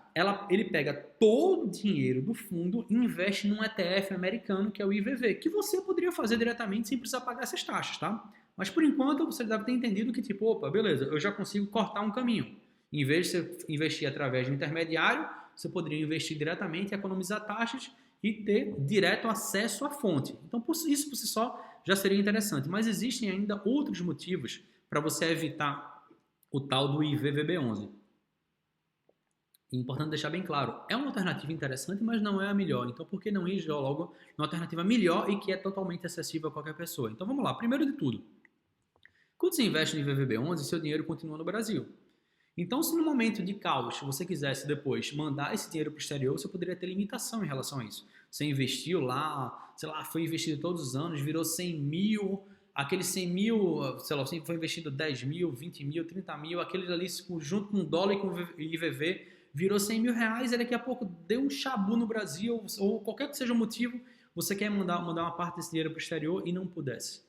Ele pega todo o dinheiro do fundo e investe num ETF americano, que é o IVV, que você poderia fazer diretamente sem precisar pagar essas taxas, tá? Mas por enquanto você deve ter entendido que tipo, opa, beleza, eu já consigo cortar um caminho. Em vez de você investir através de um intermediário, você poderia investir diretamente, economizar taxas e ter direto acesso à fonte. Então isso por si só já seria interessante. Mas existem ainda outros motivos para você evitar o tal do IVVB11. É importante deixar bem claro, é uma alternativa interessante, mas não é a melhor. Então, por que não ir já logo numa alternativa melhor e que é totalmente acessível a qualquer pessoa? Então, vamos lá. Primeiro de tudo, quando você investe no IVVB11, seu dinheiro continua no Brasil. Então, se no momento de caos você quisesse depois mandar esse dinheiro para o exterior, você poderia ter limitação em relação a isso. Você investiu lá, sei lá, foi investido todos os anos, virou 100 mil, aquele 100 mil, sei lá, foi investido 10 mil, 20 mil, 30 mil, aquele ali junto com o dólar e com o IVV, virou 100 mil reais e daqui a pouco deu um chabu no Brasil, ou qualquer que seja o motivo, você quer mandar uma parte desse dinheiro para o exterior e não pudesse.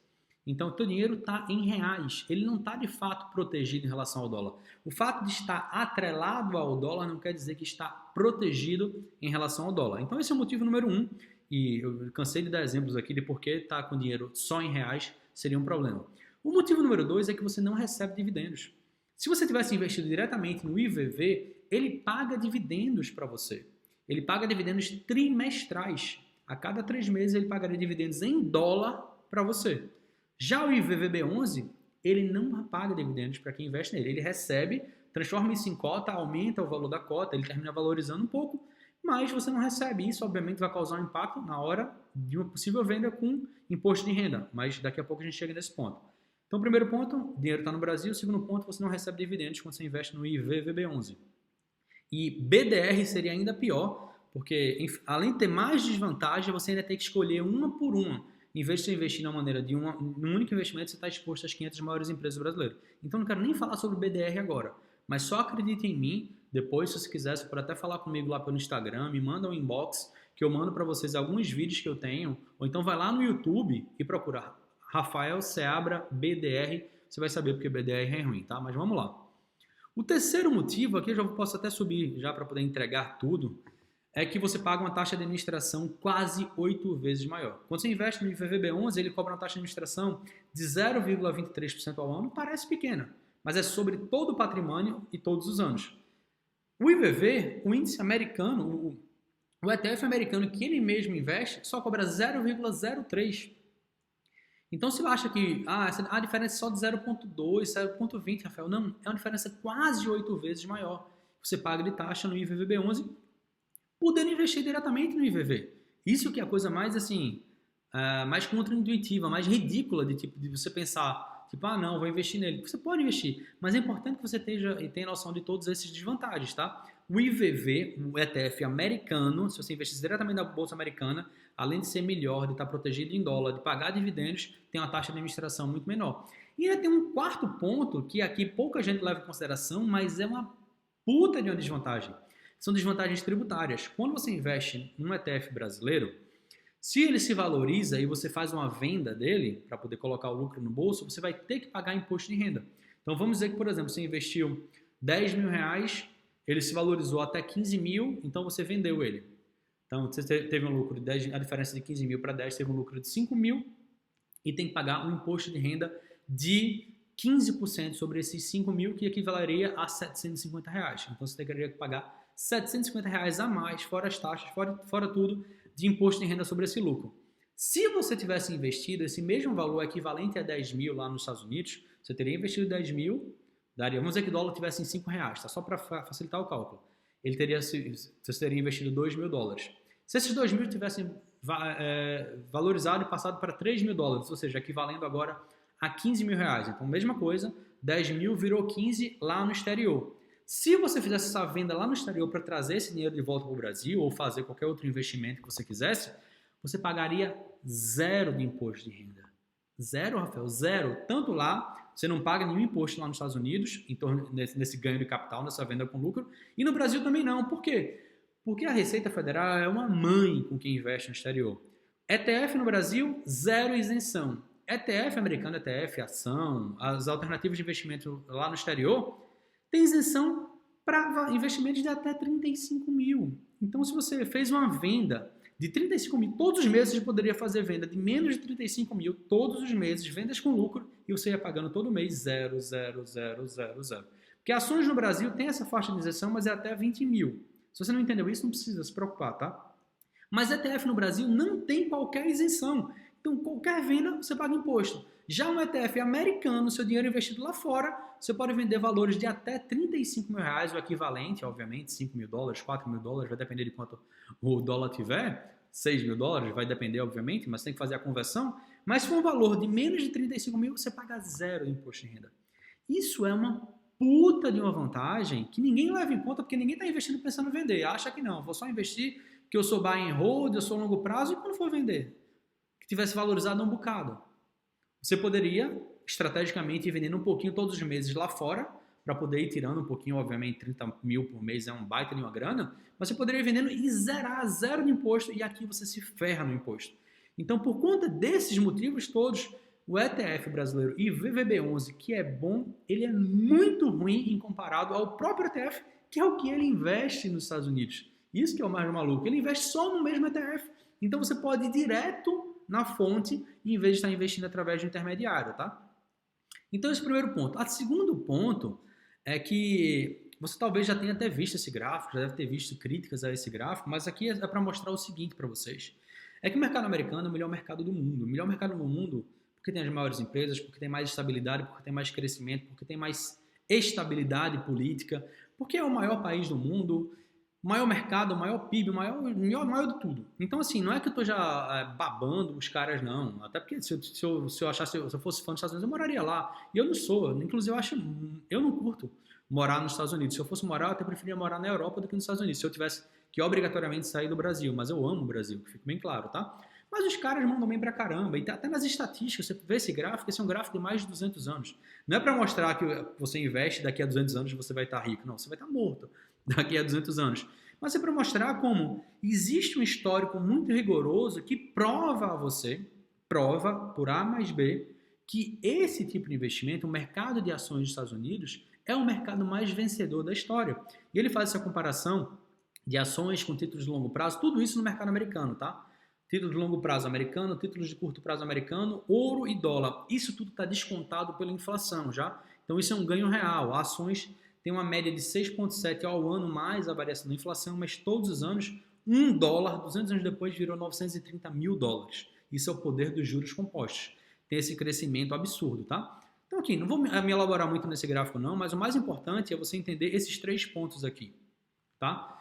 Então, o teu dinheiro está em reais, ele não está de fato protegido em relação ao dólar. O fato de estar atrelado ao dólar não quer dizer que está protegido em relação ao dólar. Então, esse é o motivo número 1, e eu cansei de dar exemplos aqui de por que estar com dinheiro só em reais seria um problema. O motivo número 2 é que você não recebe dividendos. Se você tivesse investido diretamente no IVV, ele paga dividendos para você. Ele paga dividendos trimestrais. A cada 3 meses ele pagaria dividendos em dólar para você. Já o IVVB11, ele não paga dividendos para quem investe nele. Ele recebe, transforma isso em cota, aumenta o valor da cota, ele termina valorizando um pouco, mas você não recebe. Isso, obviamente, vai causar um impacto na hora de uma possível venda com imposto de renda, mas daqui a pouco a gente chega nesse ponto. Então, primeiro ponto, o dinheiro está no Brasil. Segundo ponto, você não recebe dividendos quando você investe no IVVB11. E BDR seria ainda pior, porque além de ter mais desvantagem, você ainda tem que escolher uma por uma. Em vez de você investir na maneira de num único investimento, você está exposto às 500 maiores empresas brasileiras. Então, não quero nem falar sobre BDR agora, mas só acredite em mim. Depois, se você quiser, você pode até falar comigo lá pelo Instagram, me manda um inbox, que eu mando para vocês alguns vídeos que eu tenho, ou então vai lá no YouTube e procura Rafael Seabra BDR, você vai saber porque BDR é ruim, tá? Mas vamos lá. O terceiro motivo, aqui eu já posso até subir já para poder entregar tudo, é que você paga uma taxa de administração quase 8 vezes maior. Quando você investe no IVVB11, ele cobra uma taxa de administração de 0,23% ao ano, parece pequena, mas é sobre todo o patrimônio e todos os anos. O IVV, o índice americano, o ETF americano que ele mesmo investe, só cobra 0,03%. Então, se você acha que a diferença é só de 0,2, 0,20, Rafael, não, é uma diferença quase 8 vezes maior. Você paga de taxa no IVVB11, podendo investir diretamente no IVV. Isso que é a coisa mais, assim, mais contraintuitiva, mais ridícula de você pensar, tipo, não, vou investir nele. Você pode investir, mas é importante que você tenha noção de todos esses desvantagens, tá? O IVV, o ETF americano, se você investir diretamente na bolsa americana, além de ser melhor, de estar protegido em dólar, de pagar dividendos, tem uma taxa de administração muito menor. E ainda tem um quarto ponto que aqui pouca gente leva em consideração, mas é uma puta de uma desvantagem. São desvantagens tributárias. Quando você investe num ETF brasileiro, se ele se valoriza e você faz uma venda dele para poder colocar o lucro no bolso, você vai ter que pagar imposto de renda. Então vamos dizer que, por exemplo, você investiu 10 mil reais, ele se valorizou até 15 mil, então você vendeu ele. Então você teve um lucro de 10, a diferença de 15 mil para 10 teve um lucro de 5 mil e tem que pagar um imposto de renda de 15% sobre esses 5 mil, que equivaleria a 750 reais. Então você teria que pagar 750 reais a mais, fora as taxas, fora tudo, de imposto de renda sobre esse lucro. Se você tivesse investido esse mesmo valor equivalente a 10 mil lá nos Estados Unidos, você teria investido 10 mil, vamos dizer que o dólar tivesse em 5 reais, tá? Só para facilitar o cálculo. Você teria investido 2 mil dólares. Se esses 2 mil tivessem valorizado e passado para 3 mil dólares, ou seja, equivalendo agora a 15 mil reais. Então, mesma coisa, 10 mil virou 15 lá no exterior. Se você fizesse essa venda lá no exterior para trazer esse dinheiro de volta para o Brasil ou fazer qualquer outro investimento que você quisesse, você pagaria 0 de imposto de renda. 0, Rafael, 0. Tanto lá, você não paga nenhum imposto lá nos Estados Unidos, em torno nesse ganho de capital, nessa venda com lucro, e no Brasil também não. Por quê? Porque a Receita Federal é uma mãe com quem investe no exterior. ETF no Brasil, 0 isenção. ETF americano, ETF, ação, as alternativas de investimento lá no exterior, tem isenção para investimentos de até 35 mil. Então, se você fez uma venda de 35 mil, todos os meses você poderia fazer venda de menos de 35 mil, todos os meses, vendas com lucro, e você ia pagando todo mês 0, 0, 0, 0, 0. Porque ações no Brasil tem essa faixa de isenção, mas é até 20 mil. Se você não entendeu isso, não precisa se preocupar, tá? Mas ETF no Brasil não tem qualquer isenção. Então, qualquer venda, você paga imposto. Já um ETF americano, seu dinheiro investido lá fora, você pode vender valores de até 35 mil reais, o equivalente, obviamente, 5 mil dólares, 4 mil dólares, vai depender de quanto o dólar tiver, 6 mil dólares, vai depender, obviamente, mas tem que fazer a conversão. Mas se for um valor de menos de 35 mil, você paga zero de imposto de renda. Isso é uma puta de uma vantagem que ninguém leva em conta, porque ninguém está investindo pensando em vender. Acha que não, vou só investir que eu sou buy and hold, eu sou longo prazo, e quando for vender? Que tivesse valorizado um bocado. Você poderia, estrategicamente, ir vendendo um pouquinho todos os meses lá fora, para poder ir tirando um pouquinho, obviamente 30 mil por mês é um baita de uma grana, mas você poderia ir vendendo e zerar zero de imposto, e aqui você se ferra no imposto. Então, por conta desses motivos todos, o ETF brasileiro e VVB11, que é bom, ele é muito ruim em comparado ao próprio ETF, que é o que ele investe nos Estados Unidos. Isso que é o mais maluco. Ele investe só no mesmo ETF. Então você pode ir direto na fonte, em vez de estar investindo através de um intermediário, tá? Então esse é o primeiro ponto. O segundo ponto é que você talvez já tenha até visto esse gráfico, já deve ter visto críticas a esse gráfico, mas aqui é para mostrar o seguinte para vocês. É que o mercado americano é o melhor mercado do mundo. O melhor mercado do mundo porque tem as maiores empresas, porque tem mais estabilidade, porque tem mais crescimento, porque tem mais estabilidade política, porque é o maior país do mundo, maior mercado, maior PIB, maior de tudo. Então, assim, não é que eu tô já babando os caras, não. Até porque se eu fosse fã dos Estados Unidos, eu moraria lá. E eu não sou. Inclusive, eu não curto morar nos Estados Unidos. Se eu fosse morar, eu até preferia morar na Europa do que nos Estados Unidos. Se eu tivesse que obrigatoriamente sair do Brasil. Mas eu amo o Brasil, que fique bem claro, tá? Mas os caras mandam bem pra caramba. E até nas estatísticas, você vê esse gráfico, esse é um gráfico de mais de 200 anos. Não é para mostrar que você investe daqui a 200 anos você vai estar rico. Não, você vai estar morto daqui a 200 anos. Mas é para mostrar como existe um histórico muito rigoroso que prova a você, prova por A mais B, que esse tipo de investimento, o mercado de ações dos Estados Unidos, é o mercado mais vencedor da história. E ele faz essa comparação de ações com títulos de longo prazo, tudo isso no mercado americano, tá? Títulos de longo prazo americano, títulos de curto prazo americano, ouro e dólar. Isso tudo está descontado pela inflação, já? Então isso é um ganho real. Ações têm uma média de 6,7 ao ano mais a variação da inflação, mas todos os anos, $1, 200 anos depois, virou 930 mil dólares. Isso é o poder dos juros compostos. Tem esse crescimento absurdo, tá? Então aqui, não vou me elaborar muito nesse gráfico não, mas o mais importante é você entender esses 3 pontos aqui, tá?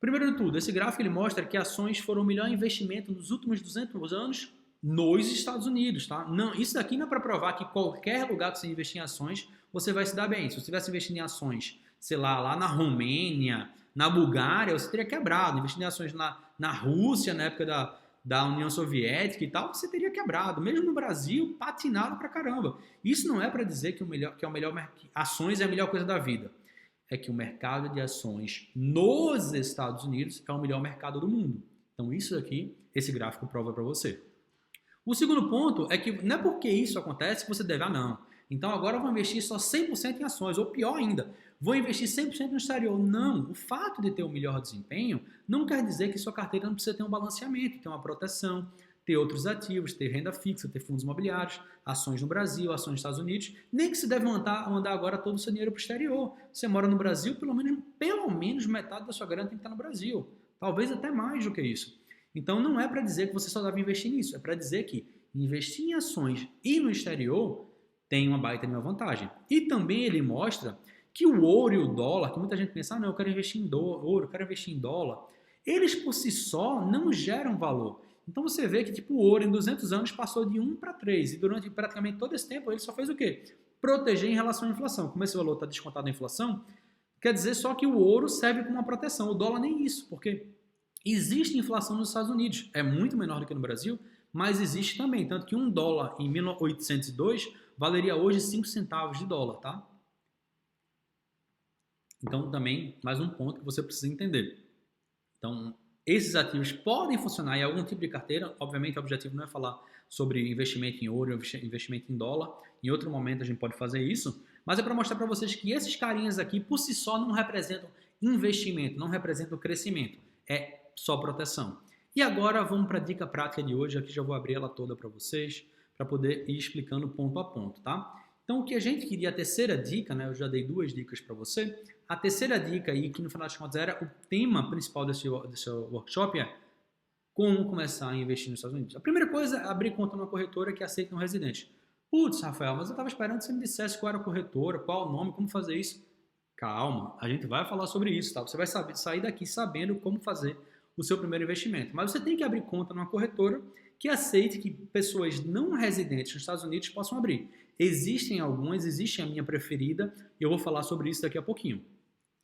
Primeiro de tudo, esse gráfico ele mostra que ações foram o melhor investimento nos últimos 200 anos nos Estados Unidos, tá? Não, isso daqui não é para provar que qualquer lugar que você investir em ações, você vai se dar bem. Se você estivesse investindo em ações, sei lá na Romênia, na Bulgária, você teria quebrado. Investindo em ações na Rússia, na época da União Soviética e tal, você teria quebrado. Mesmo no Brasil, patinado pra caramba. Isso não é para dizer que ações é a melhor coisa da vida. É que o mercado de ações nos Estados Unidos é o melhor mercado do mundo. Então isso aqui, esse gráfico prova para você. O segundo ponto é que não é porque isso acontece que você deve, não. Então agora eu vou investir só 100% em ações, ou pior ainda, vou investir 100% no exterior. Não, o fato de ter um melhor desempenho não quer dizer que sua carteira não precisa ter um balanceamento, ter uma proteção, ter outros ativos, ter renda fixa, ter fundos imobiliários, ações no Brasil, ações nos Estados Unidos, nem que você deve mandar agora todo o seu dinheiro para o exterior. Você mora no Brasil, pelo menos metade da sua grana tem que estar no Brasil. Talvez até mais do que isso. Então não é para dizer que você só deve investir nisso, é para dizer que investir em ações e no exterior tem uma baita de uma vantagem. E também ele mostra que o ouro e o dólar, que muita gente pensa, não, eu quero investir em ouro, eu quero investir em dólar, eles por si só não geram valor. Então você vê que tipo, o ouro em 200 anos passou de 1 para 3 e durante praticamente todo esse tempo ele só fez o quê? Proteger em relação à inflação. Como esse valor está descontado da inflação, quer dizer só que o ouro serve como uma proteção. O dólar nem isso, porque existe inflação nos Estados Unidos. É muito menor do que no Brasil, mas existe também. Tanto que $1 em 1802 valeria hoje 5 centavos de dólar, tá? Então também mais um ponto que você precisa entender. Então esses ativos podem funcionar em algum tipo de carteira. Obviamente, o objetivo não é falar sobre investimento em ouro, investimento em dólar. Em outro momento a gente pode fazer isso. Mas é para mostrar para vocês que esses carinhas aqui, por si só, não representam investimento, não representam crescimento. É só proteção. E agora vamos para a dica prática de hoje. Aqui já vou abrir ela toda para vocês, para poder ir explicando ponto a ponto, tá? Então, o que a gente queria, a terceira dica, né? Eu já dei 2 dicas para você. A terceira dica aí, que no final das contas era o tema principal desse workshop, é como começar a investir nos Estados Unidos. A primeira coisa é abrir conta numa corretora que aceita um residente. Putz, Rafael, mas eu estava esperando que você me dissesse qual era a corretora, qual o nome, como fazer isso. Calma, a gente vai falar sobre isso, tá? Você vai sair daqui sabendo como fazer o seu primeiro investimento. Mas você tem que abrir conta numa corretora que aceite que pessoas não residentes nos Estados Unidos possam abrir. Existem algumas, existe a minha preferida, e eu vou falar sobre isso daqui a pouquinho.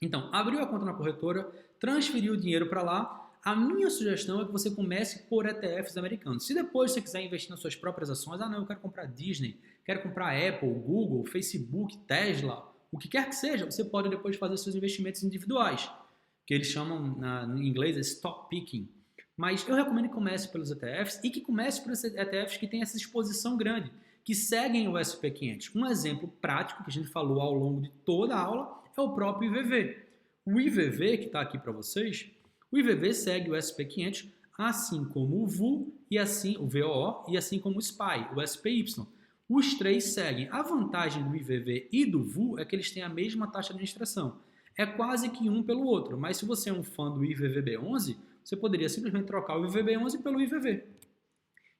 Então, abriu a conta na corretora, transferiu o dinheiro para lá. A minha sugestão é que você comece por ETFs americanos. Se depois você quiser investir nas suas próprias ações, não, eu quero comprar Disney, quero comprar Apple, Google, Facebook, Tesla, o que quer que seja, você pode depois fazer seus investimentos individuais, que eles chamam em inglês stock picking. Mas eu recomendo que comece pelos ETFs e que comece pelos ETFs que têm essa exposição grande, que seguem o S&P 500. Um exemplo prático que a gente falou ao longo de toda a aula é o próprio IVV. O IVV, que está aqui para vocês, o IVV segue o S&P 500, assim como o VOO, e assim, o VOO, e assim como o SPY, o SPY. Os três seguem. A vantagem do IVV e do VOO é que eles têm a mesma taxa de administração. É quase que um pelo outro, mas se você é um fã do IVVB11, você poderia simplesmente trocar o IVB11 pelo IVV.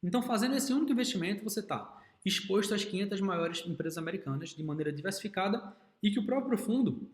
Então, fazendo esse único investimento, você está exposto às 500 maiores empresas americanas de maneira diversificada e que o próprio fundo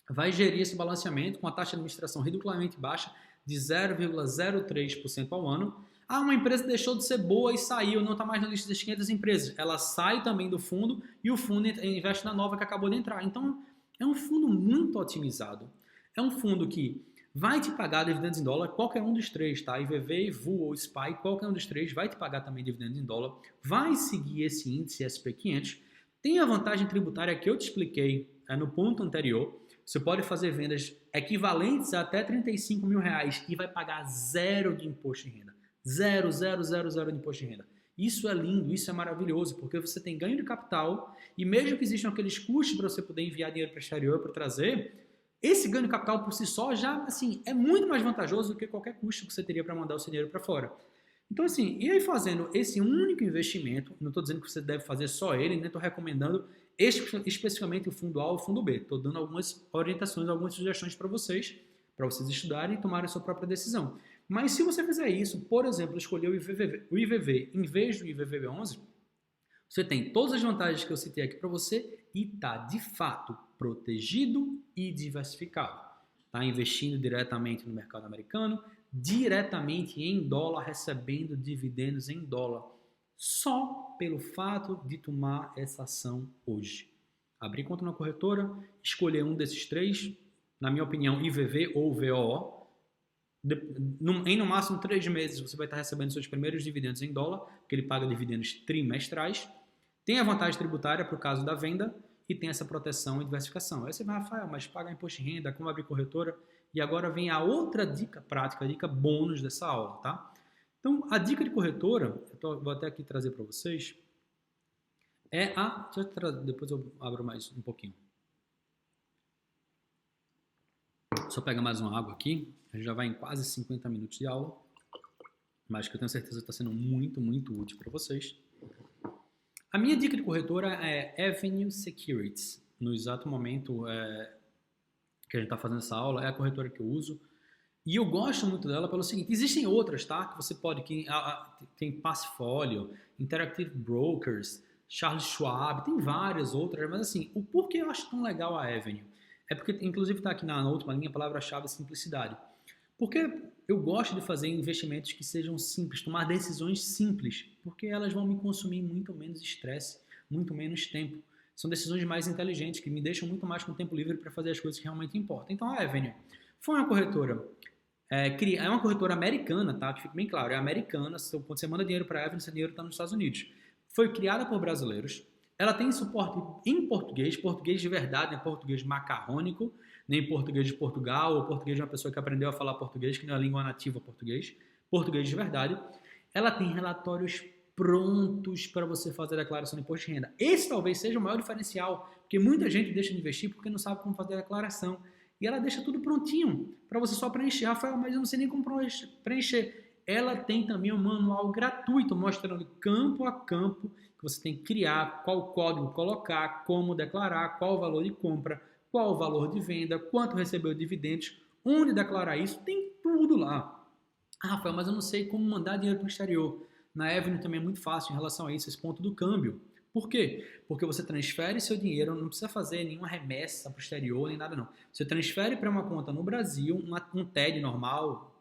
vai gerir esse balanceamento com a taxa de administração ridiculamente baixa de 0,03% ao ano. Ah, uma empresa deixou de ser boa e saiu, não está mais na lista das 500 empresas. Ela sai também do fundo e o fundo investe na nova que acabou de entrar. Então, é um fundo muito otimizado. É um fundo que vai te pagar dividendos em dólar, qualquer um dos três, tá? IVV, VOO ou SPY, qualquer um dos três vai te pagar também dividendos em dólar, vai seguir esse índice S&P 500, tem a vantagem tributária que eu te expliquei no ponto anterior. Você pode fazer vendas equivalentes a até R$35 mil e vai pagar 0 de imposto de renda. 0 de imposto de renda. Isso é lindo, isso é maravilhoso, porque você tem ganho de capital e mesmo que existam aqueles custos para você poder enviar dinheiro para o exterior para trazer, esse ganho de capital por si só já assim, é muito mais vantajoso do que qualquer custo que você teria para mandar o seu dinheiro para fora. Então assim, e aí fazendo esse único investimento, não estou dizendo que você deve fazer só ele, nem estou recomendando especificamente o fundo A ou o fundo B. Estou dando algumas orientações, algumas sugestões para vocês estudarem e tomarem a sua própria decisão. Mas se você fizer isso, por exemplo, escolher o IVV em vez do IVVB11, você tem todas as vantagens que eu citei aqui para você e está, de fato, protegido e diversificado. Está investindo diretamente no mercado americano, diretamente em dólar, recebendo dividendos em dólar, só pelo fato de tomar essa ação hoje. Abrir conta na corretora, escolher um desses três, na minha opinião, IVV ou VOO. Em no máximo 3 meses você vai estar recebendo seus primeiros dividendos em dólar, porque ele paga dividendos trimestrais. Tem a vantagem tributária para o caso da venda e tem essa proteção e diversificação. Aí você vai, Rafael, mas paga imposto de renda, como abrir corretora? E agora vem a outra dica prática, a dica bônus dessa aula, tá? Então, a dica de corretora, vou até aqui trazer para vocês, depois eu abro mais um pouquinho. Só pega mais uma água aqui, já vai em quase 50 minutos de aula, mas que eu tenho certeza que está sendo muito, muito útil para vocês. A minha dica de corretora é Avenue Securities. No exato momento que a gente está fazendo essa aula, é a corretora que eu uso. E eu gosto muito dela pelo seguinte, existem outras, tá? Que você pode, tem Passfolio, Interactive Brokers, Charles Schwab, tem várias outras, mas assim, o porquê eu acho tão legal a Avenue? É porque, inclusive, está aqui na última linha, a palavra-chave é simplicidade. Porque eu gosto de fazer investimentos que sejam simples, tomar decisões simples, porque elas vão me consumir muito menos estresse, muito menos tempo. São decisões mais inteligentes, que me deixam muito mais com tempo livre para fazer as coisas que realmente importam. Então, a Avenue foi uma corretora, é uma corretora americana, tá? Que fique bem claro, é americana, quando você manda dinheiro para a Avenue, seu dinheiro está nos Estados Unidos. Foi criada por brasileiros, ela tem suporte em português de verdade, em português macarrônico, nem português de Portugal, ou português de uma pessoa que aprendeu a falar português, que não é a língua nativa português de verdade. Ela tem relatórios prontos para você fazer a declaração de imposto de renda. Esse talvez seja o maior diferencial, porque muita gente deixa de investir porque não sabe como fazer a declaração. E ela deixa tudo prontinho para você só preencher. Rafael, mas eu não sei nem como preencher. Ela tem também um manual gratuito mostrando campo a campo que você tem que criar, qual código colocar, como declarar, qual o valor de compra, qual o valor de venda, quanto recebeu de dividendos, onde declarar isso, tem tudo lá. Ah, Rafael, mas eu não sei como mandar dinheiro para o exterior. Na Avenue também é muito fácil em relação a isso, esse ponto do câmbio. Por quê? Porque você transfere seu dinheiro, não precisa fazer nenhuma remessa para o exterior, nem nada não. Você transfere para uma conta no Brasil, um TED normal,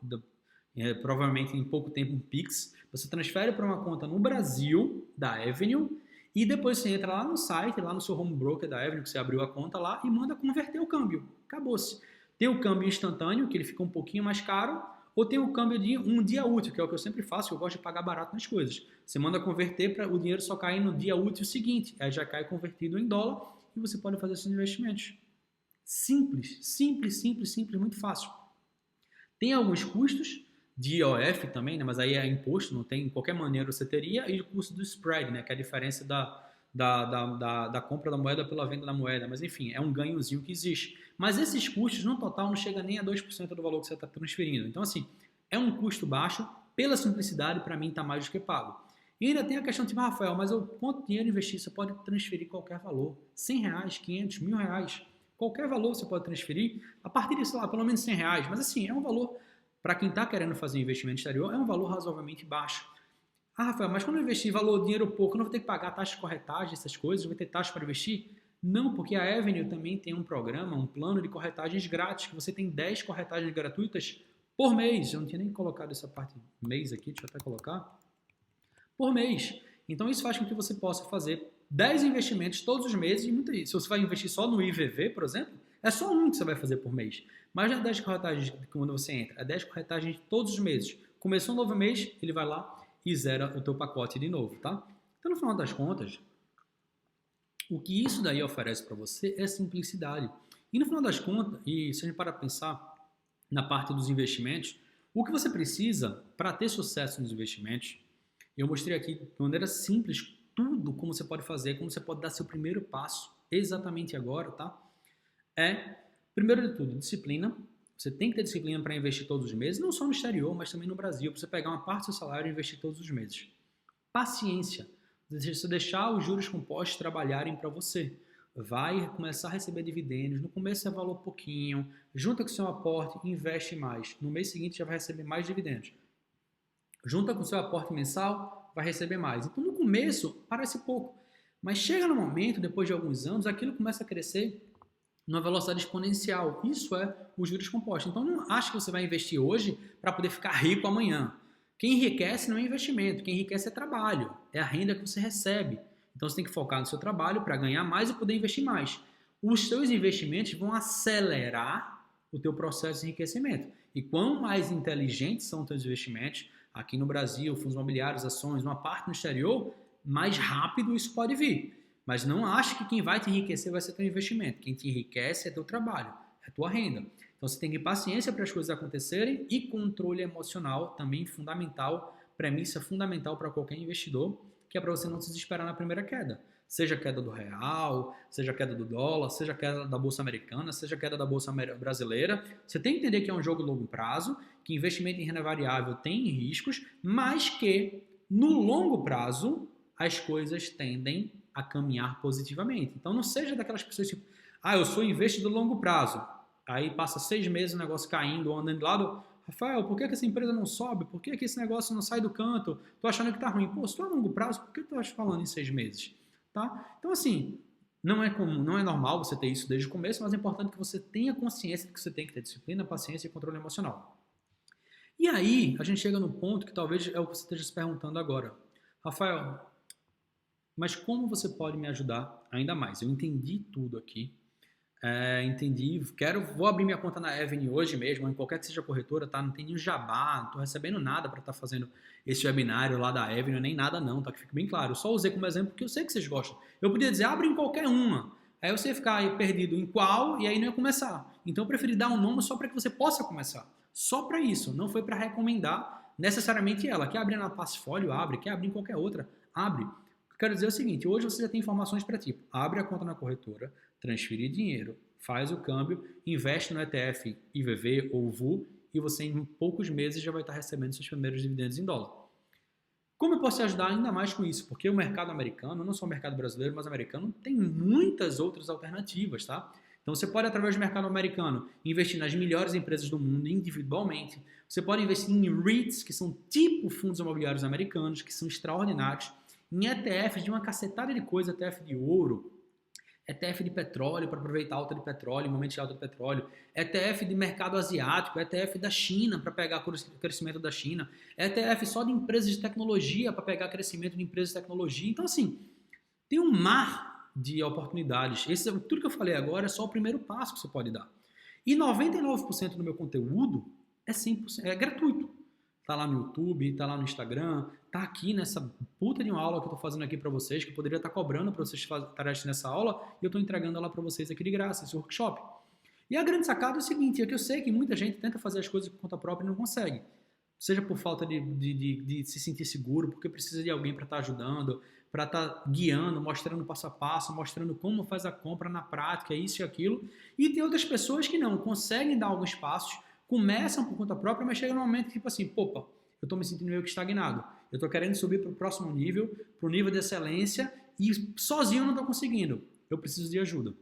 provavelmente em pouco tempo um Pix, você transfere para uma conta no Brasil, da Avenue, e depois você entra lá no site, lá no seu home broker da Avenue, que você abriu a conta lá, e manda converter o câmbio. Acabou-se. Tem o câmbio instantâneo, que ele fica um pouquinho mais caro, ou tem o câmbio de um dia útil, que é o que eu sempre faço, eu gosto de pagar barato nas coisas. Você manda converter para o dinheiro só cair no dia útil seguinte, aí já cai convertido em dólar e você pode fazer seus investimentos. Simples, simples, simples, simples, muito fácil. Tem alguns custos de IOF também, né? Mas aí é imposto, não tem, de qualquer maneira você teria, e o custo do spread, né? Que é a diferença da compra da moeda pela venda da moeda, mas enfim, é um ganhozinho que existe. Mas esses custos, no total, não chega nem a 2% do valor que você está transferindo. Então, assim, é um custo baixo, pela simplicidade, para mim, está mais do que pago. E ainda tem a questão de, Rafael, mas quanto dinheiro investir? Você pode transferir qualquer valor. R$100, 500, R$1.000, qualquer valor você pode transferir, a partir de, sei lá, pelo menos R$100. Mas assim, é um valor, para quem está querendo fazer investimento exterior, é um valor razoavelmente baixo. Ah, Rafael, mas quando eu investir valor, dinheiro pouco, eu não vou ter que pagar taxa de corretagem, essas coisas, eu vou ter taxa para investir? Não, porque a Avenue também tem um programa, um plano de corretagens grátis, que você tem 10 corretagens gratuitas por mês. Eu não tinha nem colocado essa parte mês aqui, deixa eu até colocar. Por mês. Então isso faz com que você possa fazer 10 investimentos todos os meses, e se você vai investir só no IVV, por exemplo, é só um que você vai fazer por mês. Mas já 10 corretagens quando você entra, é 10 corretagens todos os meses. Começou um novo mês, ele vai lá e zera o teu pacote de novo, tá? Então, no final das contas, o que isso daí oferece para você é simplicidade. E no final das contas, e se a gente parar para pensar na parte dos investimentos, o que você precisa para ter sucesso nos investimentos, eu mostrei aqui de maneira simples tudo como você pode fazer, como você pode dar seu primeiro passo exatamente agora, tá? Primeiro de tudo, disciplina. Você tem que ter disciplina para investir todos os meses, não só no exterior, mas também no Brasil, para você pegar uma parte do seu salário e investir todos os meses. Paciência. Você deixar os juros compostos trabalharem para você. Vai começar a receber dividendos, no começo é valor pouquinho, junta com o seu aporte, investe mais. No mês seguinte já vai receber mais dividendos. Junta com o seu aporte mensal, vai receber mais. Então no começo parece pouco, mas chega no momento, depois de alguns anos, aquilo começa a crescer numa velocidade exponencial. Isso é os juros compostos. Então não acha que você vai investir hoje para poder ficar rico amanhã. Quem enriquece não é investimento, quem enriquece é trabalho, é a renda que você recebe. Então você tem que focar no seu trabalho para ganhar mais e poder investir mais. Os seus investimentos vão acelerar o teu processo de enriquecimento. E quanto mais inteligentes são os teus investimentos, aqui no Brasil, fundos imobiliários, ações, uma parte no exterior, mais rápido isso pode vir. Mas não ache que quem vai te enriquecer vai ser teu investimento. Quem te enriquece é teu trabalho, é tua renda. Então você tem que ter paciência para as coisas acontecerem e controle emocional também fundamental, premissa fundamental para qualquer investidor, que é para você não se desesperar na primeira queda. Seja a queda do real, seja a queda do dólar, seja a queda da bolsa americana, seja a queda da bolsa brasileira. Você tem que entender que é um jogo de longo prazo, que investimento em renda variável tem riscos, mas que no longo prazo as coisas tendem a caminhar positivamente. Então não seja daquelas pessoas tipo, eu sou investidor de longo prazo. Aí passa 6 meses o negócio caindo, andando de lado. Rafael, por que essa empresa não sobe? Por que esse negócio não sai do canto? Tô achando que tá ruim. Pô, se tu é a longo prazo, por que tu estás falando em 6 meses? Tá? Então assim, não é comum, não é normal você ter isso desde o começo, mas é importante que você tenha consciência de que você tem que ter disciplina, paciência e controle emocional. E aí, a gente chega no ponto que talvez é o que você esteja se perguntando agora. Rafael, mas como você pode me ajudar ainda mais? Eu entendi tudo aqui. Vou abrir minha conta na Avenue hoje mesmo, em qualquer que seja a corretora, tá? Não tem nenhum jabá, não tô recebendo nada para estar fazendo esse webinário lá da Avenue, nem nada não, tá? Que fique bem claro. Eu só usei como exemplo porque eu sei que vocês gostam. Eu podia dizer, abre em qualquer uma. Aí você ia ficar aí perdido em qual e aí não ia começar. Então eu preferi dar um nome só para que você possa começar. Só para isso, não foi para recomendar necessariamente ela. Quer abrir na Passfolio? Abre. Quer abrir em qualquer outra? Abre. O que eu quero dizer é o seguinte, hoje você já tem informações para ti. Abre a conta na corretora, transfere dinheiro, faz o câmbio, investe no ETF IVV ou VU e você em poucos meses já vai estar recebendo seus primeiros dividendos em dólar. Como eu posso te ajudar ainda mais com isso? Porque o mercado americano, não só o mercado brasileiro, mas o americano, tem muitas outras alternativas, tá? Então você pode, através do mercado americano, investir nas melhores empresas do mundo individualmente. Você pode investir em REITs, que são tipo fundos imobiliários americanos, que são extraordinários. Em ETFs de uma cacetada de coisa, ETF de ouro, ETF de petróleo para aproveitar a alta de petróleo, momentos de alta de petróleo, ETF de mercado asiático, ETF da China para pegar o crescimento da China, ETF só de empresas de tecnologia para pegar crescimento de empresas de tecnologia. Então, assim, tem um mar de oportunidades. Tudo que eu falei agora é só o primeiro passo que você pode dar. E 99% do meu conteúdo é 100%, é gratuito. Tá lá no YouTube, tá lá no Instagram, tá aqui nessa puta de uma aula que eu tô fazendo aqui para vocês, que eu poderia estar cobrando para vocês estarem nessa aula, e eu tô entregando ela para vocês aqui de graça, esse workshop. E a grande sacada é o seguinte, é que eu sei que muita gente tenta fazer as coisas por conta própria e não consegue. Seja por falta de se sentir seguro, porque precisa de alguém para estar ajudando, para estar guiando, mostrando passo a passo, mostrando como faz a compra na prática, isso e aquilo. E tem outras pessoas que não conseguem dar alguns passos, começam por conta própria, mas chega num momento que, tipo assim, popa, eu tô me sentindo meio que estagnado. Eu tô querendo subir para o próximo nível, para o nível de excelência, e sozinho eu não tô conseguindo. Eu preciso de ajuda.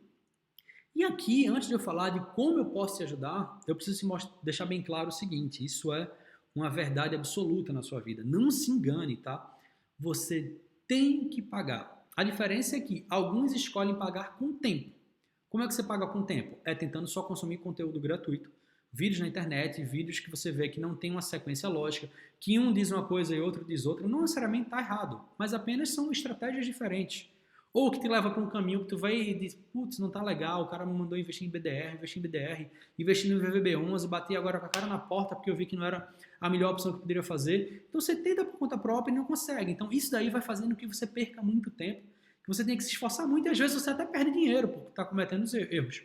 E aqui, antes de eu falar de como eu posso te ajudar, eu preciso deixar bem claro o seguinte, isso é uma verdade absoluta na sua vida. Não se engane, tá? Você tem que pagar. A diferença é que alguns escolhem pagar com tempo. Como é que você paga com tempo? É tentando só consumir conteúdo gratuito. Vídeos na internet, vídeos que você vê que não tem uma sequência lógica, que um diz uma coisa e outro diz outra, não necessariamente está errado, mas apenas são estratégias diferentes. Ou que te leva para um caminho que tu vai e diz, putz, não tá legal, o cara me mandou investir em BDR, investir no VVB11, bati agora com a cara na porta porque eu vi que não era a melhor opção que eu poderia fazer. Então você tenta por conta própria e não consegue. Então isso daí vai fazendo que você perca muito tempo, que você tem que se esforçar muito e às vezes você até perde dinheiro porque está cometendo os erros.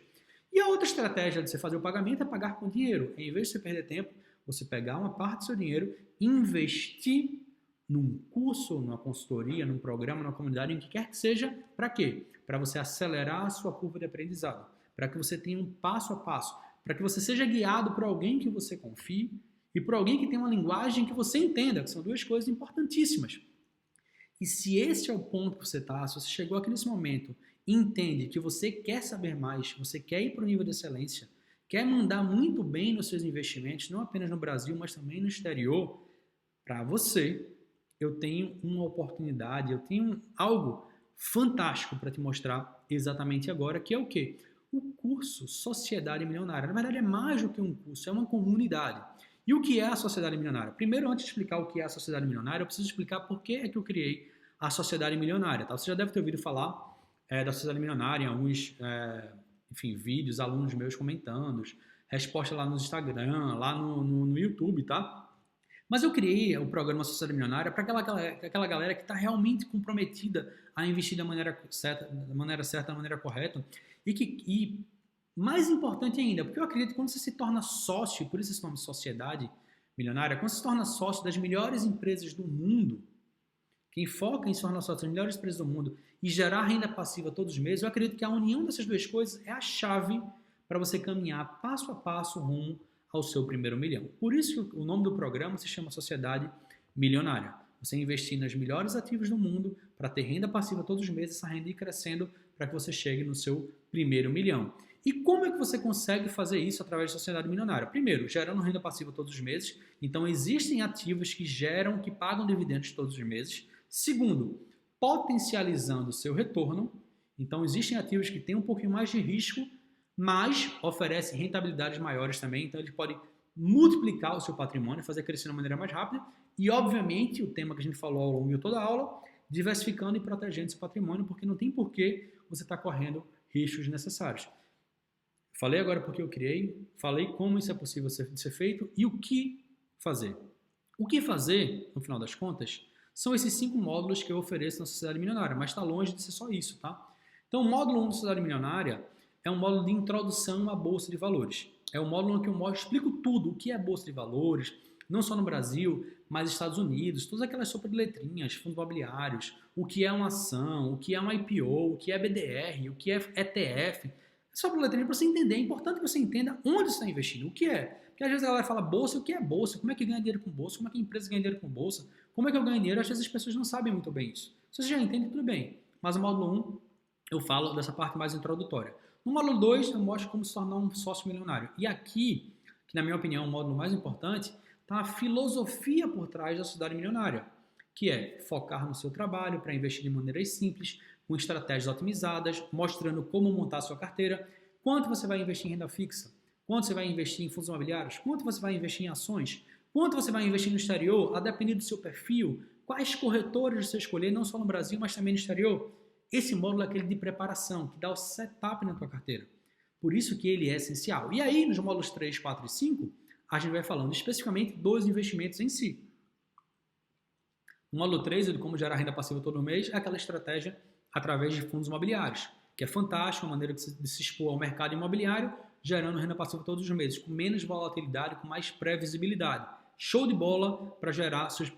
E a outra estratégia de você fazer o pagamento é pagar com dinheiro. Em vez de você perder tempo, você pegar uma parte do seu dinheiro, investir num curso, numa consultoria, num programa, numa comunidade, em que quer que seja, para quê? Para você acelerar a sua curva de aprendizado, para que você tenha um passo a passo, para que você seja guiado por alguém que você confie e por alguém que tenha uma linguagem que você entenda, que são duas coisas importantíssimas. E se esse é o ponto que você está, se você chegou aqui nesse momento entende que você quer saber mais, você quer ir para o nível de excelência, quer mandar muito bem nos seus investimentos, não apenas no Brasil, mas também no exterior, para você, eu tenho uma oportunidade, eu tenho algo fantástico para te mostrar exatamente agora, que é o quê? O curso Sociedade Milionária. Na verdade, é mais do que um curso, é uma comunidade. E o que é a Sociedade Milionária? Primeiro, antes de explicar o que é a Sociedade Milionária, eu preciso explicar por que é que eu criei a Sociedade Milionária. Tá? Você já deve ter ouvido falar da Sociedade Milionária em alguns vídeos, alunos meus comentando, resposta lá no Instagram, lá no YouTube, tá? Mas eu criei o programa Sociedade Milionária para aquela galera que está realmente comprometida a investir da maneira certa, da maneira correta, e mais importante ainda, porque eu acredito que quando você se torna sócio, por isso esse nome Sociedade Milionária, quando você se torna sócio das melhores empresas do mundo, quem foca em se tornar sócio das melhores empresas do mundo e gerar renda passiva todos os meses, eu acredito que a união dessas duas coisas é a chave para você caminhar passo a passo rumo ao seu primeiro milhão. Por isso que o nome do programa se chama Sociedade Milionária. Você investir nos melhores ativos do mundo para ter renda passiva todos os meses, essa renda ir crescendo para que você chegue no seu primeiro milhão. E como é que você consegue fazer isso através da Sociedade Milionária? Primeiro, gerando renda passiva todos os meses. Então, existem ativos que pagam dividendos todos os meses. Segundo, potencializando o seu retorno. Então, existem ativos que têm um pouquinho mais de risco, mas oferecem rentabilidades maiores também. Então, ele pode multiplicar o seu patrimônio, fazer crescer de uma maneira mais rápida. E, obviamente, o tema que a gente falou ao longo de toda a aula, diversificando e protegendo seu patrimônio, porque não tem porquê você estar correndo riscos desnecessários. Falei agora porque eu criei, falei como isso é possível ser feito e o que fazer. O que fazer, no final das contas, são esses 5 módulos que eu ofereço na Sociedade Milionária, mas está longe de ser só isso, tá? Então, o módulo 1 da Sociedade Milionária é um módulo de introdução à Bolsa de Valores. É um módulo em que eu explico tudo, o que é Bolsa de Valores, não só no Brasil, mais Estados Unidos, todas aquelas sopas de letrinhas, fundos imobiliários, o que é uma ação, o que é um IPO, o que é BDR, o que é ETF. Só por letrinha para você entender. É importante que você entenda onde você está investindo, o que é. Porque às vezes a galera fala bolsa, o que é bolsa? Como é que ganha dinheiro com bolsa? Como é que a empresa ganha dinheiro com bolsa? Como é que eu ganho dinheiro? Às vezes as pessoas não sabem muito bem isso. Se você já entende, tudo bem. Mas no módulo 1, eu falo dessa parte mais introdutória. No módulo 2, eu mostro como se tornar um sócio milionário. E aqui, que na minha opinião é o módulo mais importante, está a filosofia por trás da sociedade milionária, que é focar no seu trabalho para investir de maneiras simples, com estratégias otimizadas, mostrando como montar a sua carteira, quanto você vai investir em renda fixa, quanto você vai investir em fundos imobiliários, quanto você vai investir em ações, quanto você vai investir no exterior, a depender do seu perfil, quais corretores você escolher, não só no Brasil, mas também no exterior. Esse módulo é aquele de preparação, que dá o setup na tua carteira. Por isso que ele é essencial. E aí, nos módulos 3, 4 e 5, a gente vai falando especificamente dos investimentos em si. No módulo 3, de como gerar renda passiva todo mês, é aquela estratégia através de fundos imobiliários, que é fantástico, uma maneira de se expor ao mercado imobiliário, gerando renda passiva todos os meses, com menos volatilidade, com mais previsibilidade. Show de bola para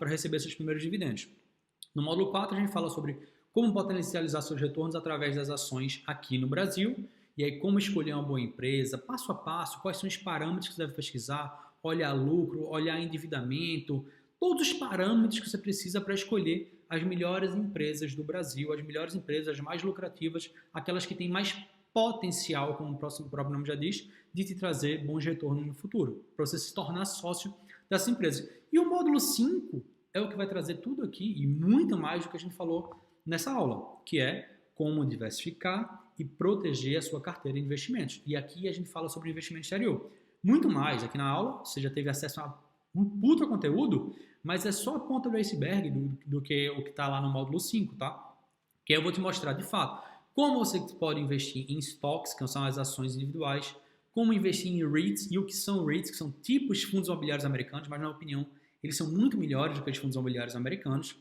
receber seus primeiros dividendos. No módulo 4, a gente fala sobre como potencializar seus retornos através das ações aqui no Brasil, e aí como escolher uma boa empresa, passo a passo, quais são os parâmetros que você deve pesquisar, olhar lucro, olhar endividamento, todos os parâmetros que você precisa para escolher as melhores empresas do Brasil, as melhores empresas, as mais lucrativas, aquelas que têm mais potencial, como o próprio nome já diz, de te trazer bons retornos no futuro, para você se tornar sócio dessa empresa. E o módulo 5 é o que vai trazer tudo aqui e muito mais do que a gente falou nessa aula, que é como diversificar e proteger a sua carteira de investimentos. E aqui a gente fala sobre investimento exterior. Muito mais, aqui na aula você já teve acesso a um puta conteúdo, mas é só a ponta do iceberg do que o que está lá no módulo 5, tá? Que eu vou te mostrar de fato como você pode investir em stocks, que são as ações individuais, como investir em REITs, e o que são REITs, que são tipos de fundos imobiliários americanos, mas na minha opinião eles são muito melhores do que os fundos imobiliários americanos,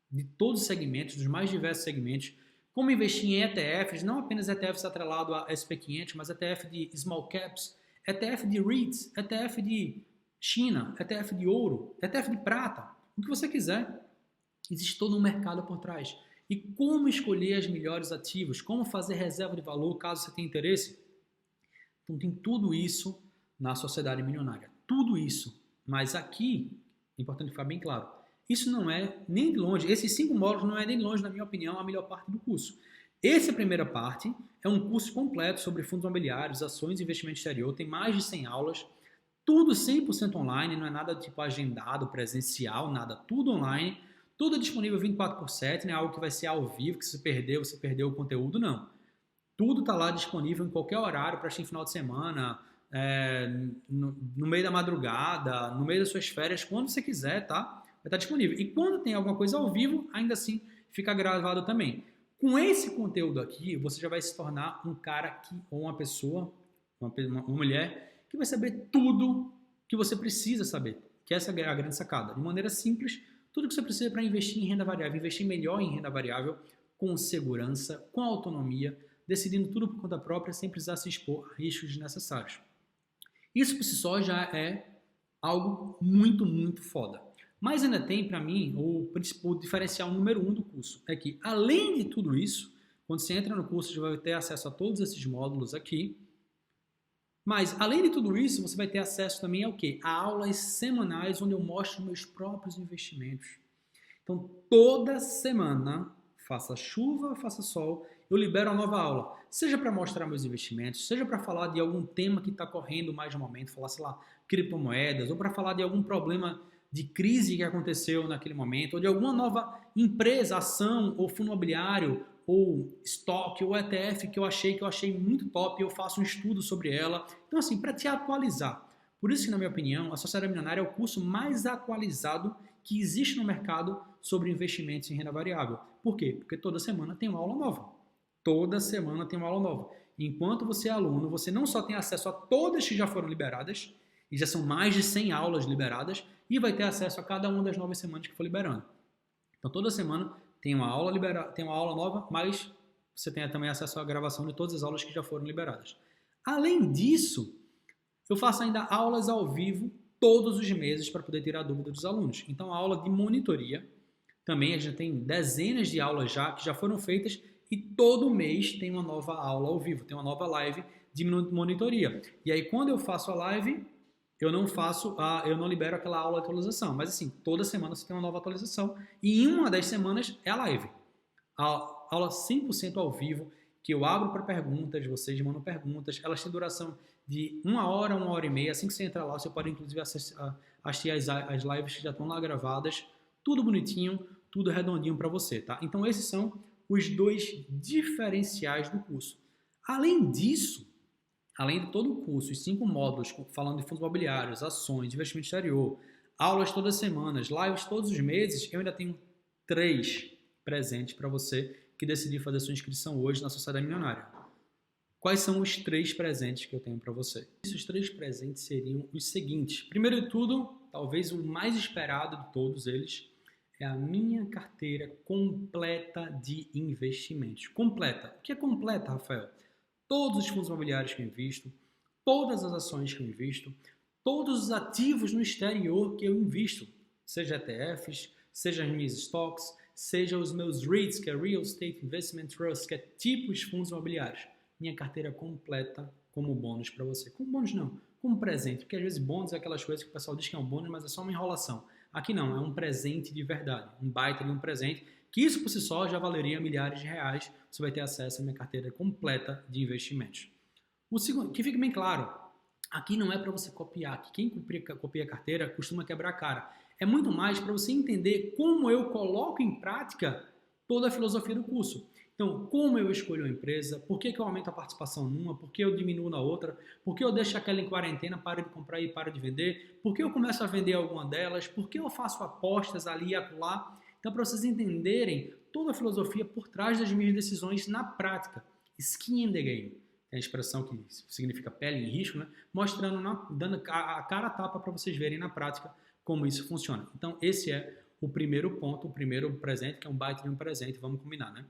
de todos os segmentos, dos mais diversos segmentos, como investir em ETFs, não apenas ETFs atrelado a SP500, mas ETF de small caps, ETF de REITs, ETF de China, ETF de ouro, ETF de prata, o que você quiser. Existe todo um mercado por trás. E como escolher os melhores ativos, como fazer reserva de valor caso você tenha interesse. Então tem tudo isso na sociedade milionária. Tudo isso. Mas aqui, é importante ficar bem claro, isso não é nem de longe, esses 5 módulos não é nem de longe, na minha opinião, a melhor parte do curso. Essa primeira parte é um curso completo sobre fundos imobiliários, ações e investimento exterior, tem mais de 100 aulas, tudo 100% online, não é nada tipo agendado, presencial, nada, tudo online, tudo disponível 24/7, não é algo que vai ser ao vivo, que se você perdeu o conteúdo, não. Tudo está lá disponível em qualquer horário para assistir em final de semana, no meio da madrugada, no meio das suas férias, quando você quiser, tá? Vai estar disponível. E quando tem alguma coisa ao vivo, ainda assim fica gravado também. Com esse conteúdo aqui, você já vai se tornar um cara ou uma pessoa, uma mulher, que vai saber tudo que você precisa saber. Que essa é a grande sacada. De maneira simples, tudo que você precisa para investir em renda variável, investir melhor em renda variável, com segurança, com autonomia, decidindo tudo por conta própria, sem precisar se expor a riscos desnecessários. Isso por si só já é algo muito, muito foda. Mas ainda tem, para mim, o diferencial número 1 do curso. É que, além de tudo isso, quando você entra no curso, você vai ter acesso a todos esses módulos aqui. Mas, além de tudo isso, você vai ter acesso também ao quê? A aulas semanais, onde eu mostro meus próprios investimentos. Então, toda semana, faça chuva, faça sol, eu libero uma nova aula. Seja para mostrar meus investimentos, seja para falar de algum tema que está correndo mais no momento, falar, sei lá, criptomoedas, ou para falar de algum problema de crise que aconteceu naquele momento, ou de alguma nova empresa, ação, ou fundo imobiliário, ou estoque, ou ETF que eu achei muito top, e eu faço um estudo sobre ela. Então, assim, para te atualizar. Por isso que, na minha opinião, a Sociedade Milionária é o curso mais atualizado que existe no mercado sobre investimentos em renda variável. Por quê? Porque toda semana tem uma aula nova. Toda semana tem uma aula nova. Enquanto você é aluno, você não só tem acesso a todas que já foram liberadas, e já são mais de 100 aulas liberadas, e vai ter acesso a cada uma das 9 semanas que for liberando. Então, toda semana tem uma aula nova, mas você tem também acesso à gravação de todas as aulas que já foram liberadas. Além disso, eu faço ainda aulas ao vivo todos os meses para poder tirar a dúvida dos alunos. Então, a aula de monitoria, também a gente tem dezenas de aulas já que já foram feitas e todo mês tem uma nova aula ao vivo, tem uma nova live de monitoria. E aí, quando eu faço a live, eu não libero aquela aula de atualização, mas assim, toda semana você tem uma nova atualização e em uma das semanas é a live. A aula 100% ao vivo, que eu abro para perguntas, vocês mandam perguntas, elas têm duração de 1 hora e meia. Assim que você entrar lá, você pode inclusive assistir as lives que já estão lá gravadas, tudo bonitinho, tudo redondinho para você, tá? Então esses são os 2 diferenciais do curso. Além disso, além de todo o curso, os 5 módulos falando de fundos imobiliários, ações, investimento exterior, aulas todas as semanas, lives todos os meses, eu ainda tenho 3 presentes para você que decidir fazer sua inscrição hoje na Sociedade Milionária. Quais são os 3 presentes que eu tenho para você? Esses 3 presentes seriam os seguintes. Primeiro de tudo, talvez o mais esperado de todos eles, é a minha carteira completa de investimentos. Completa. O que é completa, Rafael? Todos os fundos imobiliários que eu invisto, todas as ações que eu invisto, todos os ativos no exterior que eu invisto, seja ETFs, seja as minhas stocks, seja os meus REITs, que é Real Estate Investment Trust, que é tipos de fundos imobiliários. Minha carteira completa como bônus para você. Como bônus não, como presente, porque às vezes bônus é aquelas coisas que o pessoal diz que é um bônus, mas é só uma enrolação. Aqui não, é um presente de verdade, um baita de um presente, que isso por si só já valeria milhares de reais. Você vai ter acesso à minha carteira completa de investimentos. O segundo, que fique bem claro, aqui não é para você copiar, que quem copia a carteira costuma quebrar a cara. É muito mais para você entender como eu coloco em prática toda a filosofia do curso. Então, como eu escolho uma empresa, por que eu aumento a participação numa, por que eu diminuo na outra, por que eu deixo aquela em quarentena, paro de comprar e paro de vender, por que eu começo a vender alguma delas, por que eu faço apostas ali e acolá. Então, para vocês entenderem toda a filosofia por trás das minhas decisões na prática. Skin in the game. É a expressão que significa pele em risco, né? Mostrando, dando a cara a tapa para vocês verem na prática como isso funciona. Então, esse é o primeiro ponto, o primeiro presente, que é um baita de um presente, vamos combinar, né?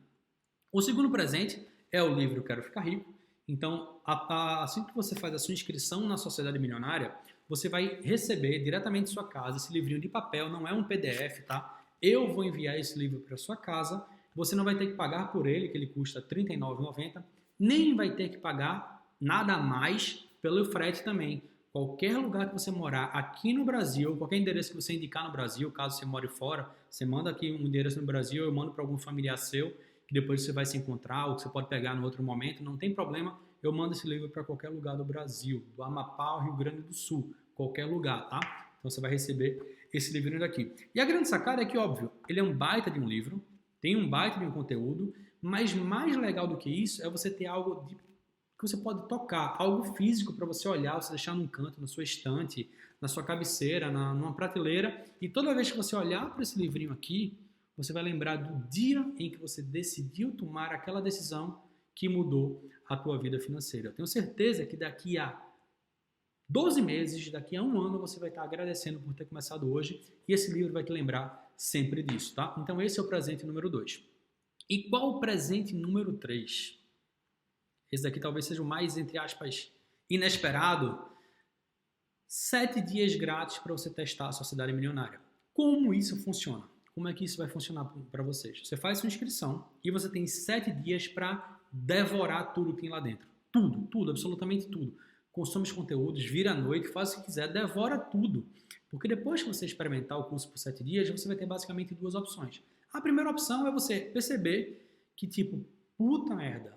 O segundo presente é o livro Quero Ficar Rico. Então, assim que você faz a sua inscrição na Sociedade Milionária, você vai receber diretamente em sua casa esse livrinho de papel, não é um PDF, tá? Eu vou enviar esse livro para sua casa, você não vai ter que pagar por ele, que ele custa R$ 39,90, nem vai ter que pagar nada a mais pelo frete também. Qualquer lugar que você morar aqui no Brasil, qualquer endereço que você indicar no Brasil, caso você more fora, você manda aqui um endereço no Brasil, eu mando para algum familiar seu, que depois você vai se encontrar, ou que você pode pegar no outro momento, não tem problema, eu mando esse livro para qualquer lugar do Brasil, do Amapá ao Rio Grande do Sul, qualquer lugar, tá? Então você vai receber esse livrinho daqui. E a grande sacada é que, óbvio, ele é um baita de um livro, tem um baita de um conteúdo, mas mais legal do que isso é você ter algo que você pode tocar, algo físico para você olhar, você deixar num canto, na sua estante, na sua cabeceira, numa prateleira, e toda vez que você olhar para esse livrinho aqui, você vai lembrar do dia em que você decidiu tomar aquela decisão que mudou a tua vida financeira. Eu tenho certeza que daqui a 12 meses, daqui a um ano, você vai estar agradecendo por ter começado hoje e esse livro vai te lembrar sempre disso, tá? Então esse é o presente número 2. E qual o presente número 3? Esse daqui talvez seja o mais, entre aspas, inesperado. 7 dias grátis para você testar a Sociedade Milionária. Como isso funciona? Como é que isso vai funcionar para vocês? Você faz sua inscrição e você tem 7 dias para devorar tudo que tem lá dentro. Tudo, absolutamente tudo. Consome os conteúdos, vira à noite, faz o que quiser, devora tudo. Porque depois que você experimentar o curso por 7 dias, você vai ter basicamente 2 opções. A primeira opção é você perceber que, tipo, puta merda,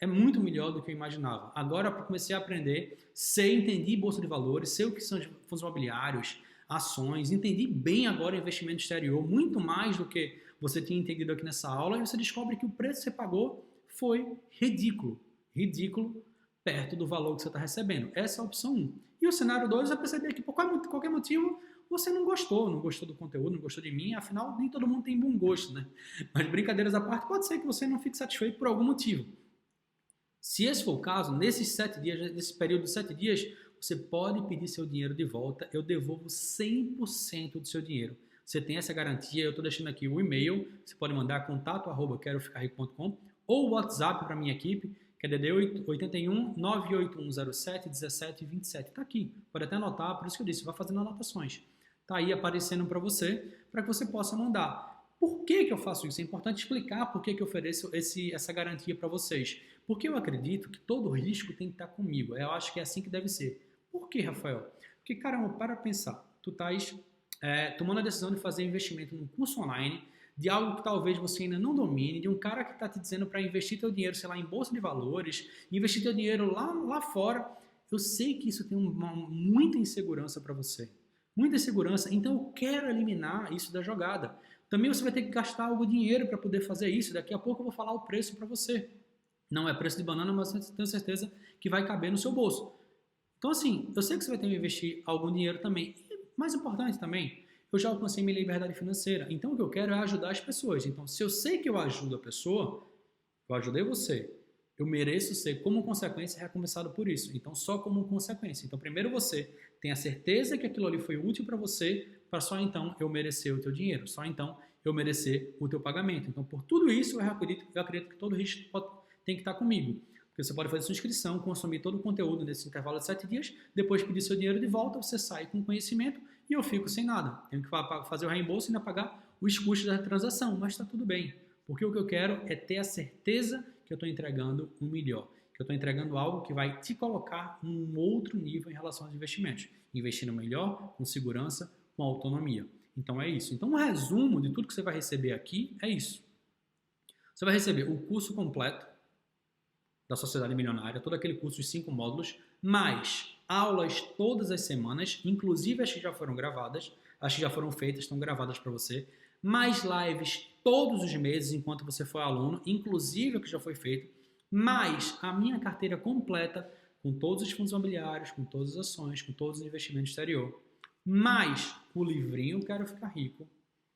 é muito melhor do que eu imaginava. Agora eu comecei a aprender, entendi bolsa de valores, sei o que são fundos imobiliários, ações, entendi bem agora o investimento exterior, muito mais do que você tinha entendido aqui nessa aula, e você descobre que o preço que você pagou foi ridículo perto do valor que você está recebendo. Essa é a opção 1. E o cenário 2 é perceber que por qualquer motivo você não gostou do conteúdo, não gostou de mim, afinal nem todo mundo tem bom gosto, né? Mas brincadeiras à parte, pode ser que você não fique satisfeito por algum motivo. Se esse for o caso, nesse período de 7 dias, você pode pedir seu dinheiro de volta, eu devolvo 100% do seu dinheiro. Você tem essa garantia, eu estou deixando aqui o e-mail, você pode mandar contato@queroficarrico.com ou o WhatsApp para a minha equipe, que é DDD 81 98107 1727. Está aqui, pode até anotar, por isso que eu disse, vai fazendo anotações. Está aí aparecendo para que você possa mandar. Por que eu faço isso? É importante explicar por que eu ofereço essa garantia para vocês. Porque eu acredito que todo risco tem que estar comigo. Eu acho que é assim que deve ser. Por que, Rafael? Porque, caramba, para pensar. Tu estás tomando a decisão de fazer investimento num curso online, de algo que talvez você ainda não domine, de um cara que está te dizendo para investir teu dinheiro, sei lá, em bolsa de valores, investir teu dinheiro lá fora. Eu sei que isso tem muita insegurança para você. Muita insegurança. Então, eu quero eliminar isso da jogada. Também você vai ter que gastar algum dinheiro para poder fazer isso. Daqui a pouco eu vou falar o preço para você. Não é preço de banana, mas eu tenho certeza que vai caber no seu bolso. Então, assim, eu sei que você vai ter que investir algum dinheiro também. E, mais importante também, eu já alcancei minha liberdade financeira. Então, o que eu quero é ajudar as pessoas. Então, se eu sei que eu ajudo a pessoa, eu ajudei você, eu mereço ser, como consequência, recompensado por isso. Então, só como consequência. Então, primeiro você tem a certeza que aquilo ali foi útil para você, para só então eu merecer o teu dinheiro, só então eu merecer o teu pagamento. Então, por tudo isso, eu acredito que todo risco tem que estar comigo. Porque você pode fazer sua inscrição, consumir todo o conteúdo nesse intervalo de 7 dias, depois pedir seu dinheiro de volta, você sai com conhecimento e eu fico sem nada. Tenho que fazer o reembolso e ainda pagar os custos da transação, mas está tudo bem. Porque o que eu quero é ter a certeza que eu estou entregando o melhor, que eu estou entregando algo que vai te colocar num outro nível em relação aos investimentos. Investindo melhor, com segurança, com autonomia. Então é isso. Então um resumo de tudo que você vai receber aqui é isso. Você vai receber o curso completo da Sociedade Milionária, todo aquele curso de 5 módulos, mais aulas todas as semanas, inclusive as que já foram gravadas, as que já foram feitas, estão gravadas para você, mais lives todos os meses enquanto você for aluno, inclusive o que já foi feito, mais a minha carteira completa com todos os fundos imobiliários, com todas as ações, com todos os investimentos exterior, mais o livrinho Quero Ficar Rico,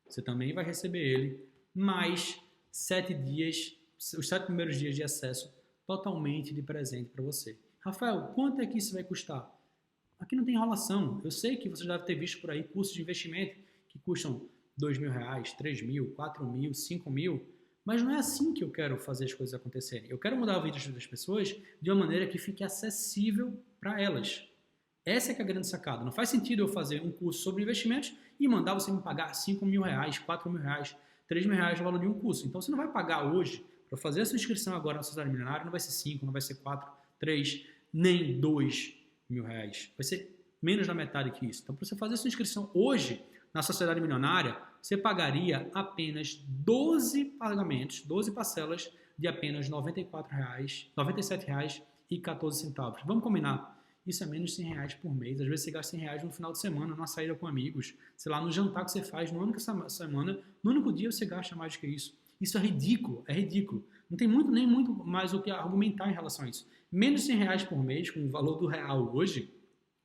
você também vai receber ele, mais 7 dias, os 7 primeiros dias de acesso totalmente de presente para você. Rafael, quanto é que isso vai custar? Aqui não tem enrolação. Eu sei que você já deve ter visto por aí cursos de investimento que custam R$2.000, R$3.000, R$4.000, R$5.000, mas não é assim que eu quero fazer as coisas acontecerem. Eu quero mudar a vida das pessoas de uma maneira que fique acessível para elas. Essa é que é a grande sacada. Não faz sentido eu fazer um curso sobre investimentos e mandar você me pagar R$5.000, R$4.000, R$3.000 o valor de um curso. Então você não vai pagar hoje para fazer a sua inscrição agora na Sociedade Milionária, não vai ser 5, não vai ser 4, 3, nem R$2.000. Vai ser menos da metade que isso. Então, para você fazer a sua inscrição hoje na Sociedade Milionária, você pagaria apenas 12 pagamentos, 12 parcelas de apenas R$97,14. Vamos combinar? Isso é menos de R$100 por mês. Às vezes você gasta R$100 no final de semana, numa saída com amigos, sei lá, no jantar que você faz, numa única semana, no único dia você gasta mais do que isso. Isso é ridículo, é ridículo. Não tem nem muito mais o que argumentar em relação a isso. Menos de R$100 por mês, com o valor do real hoje,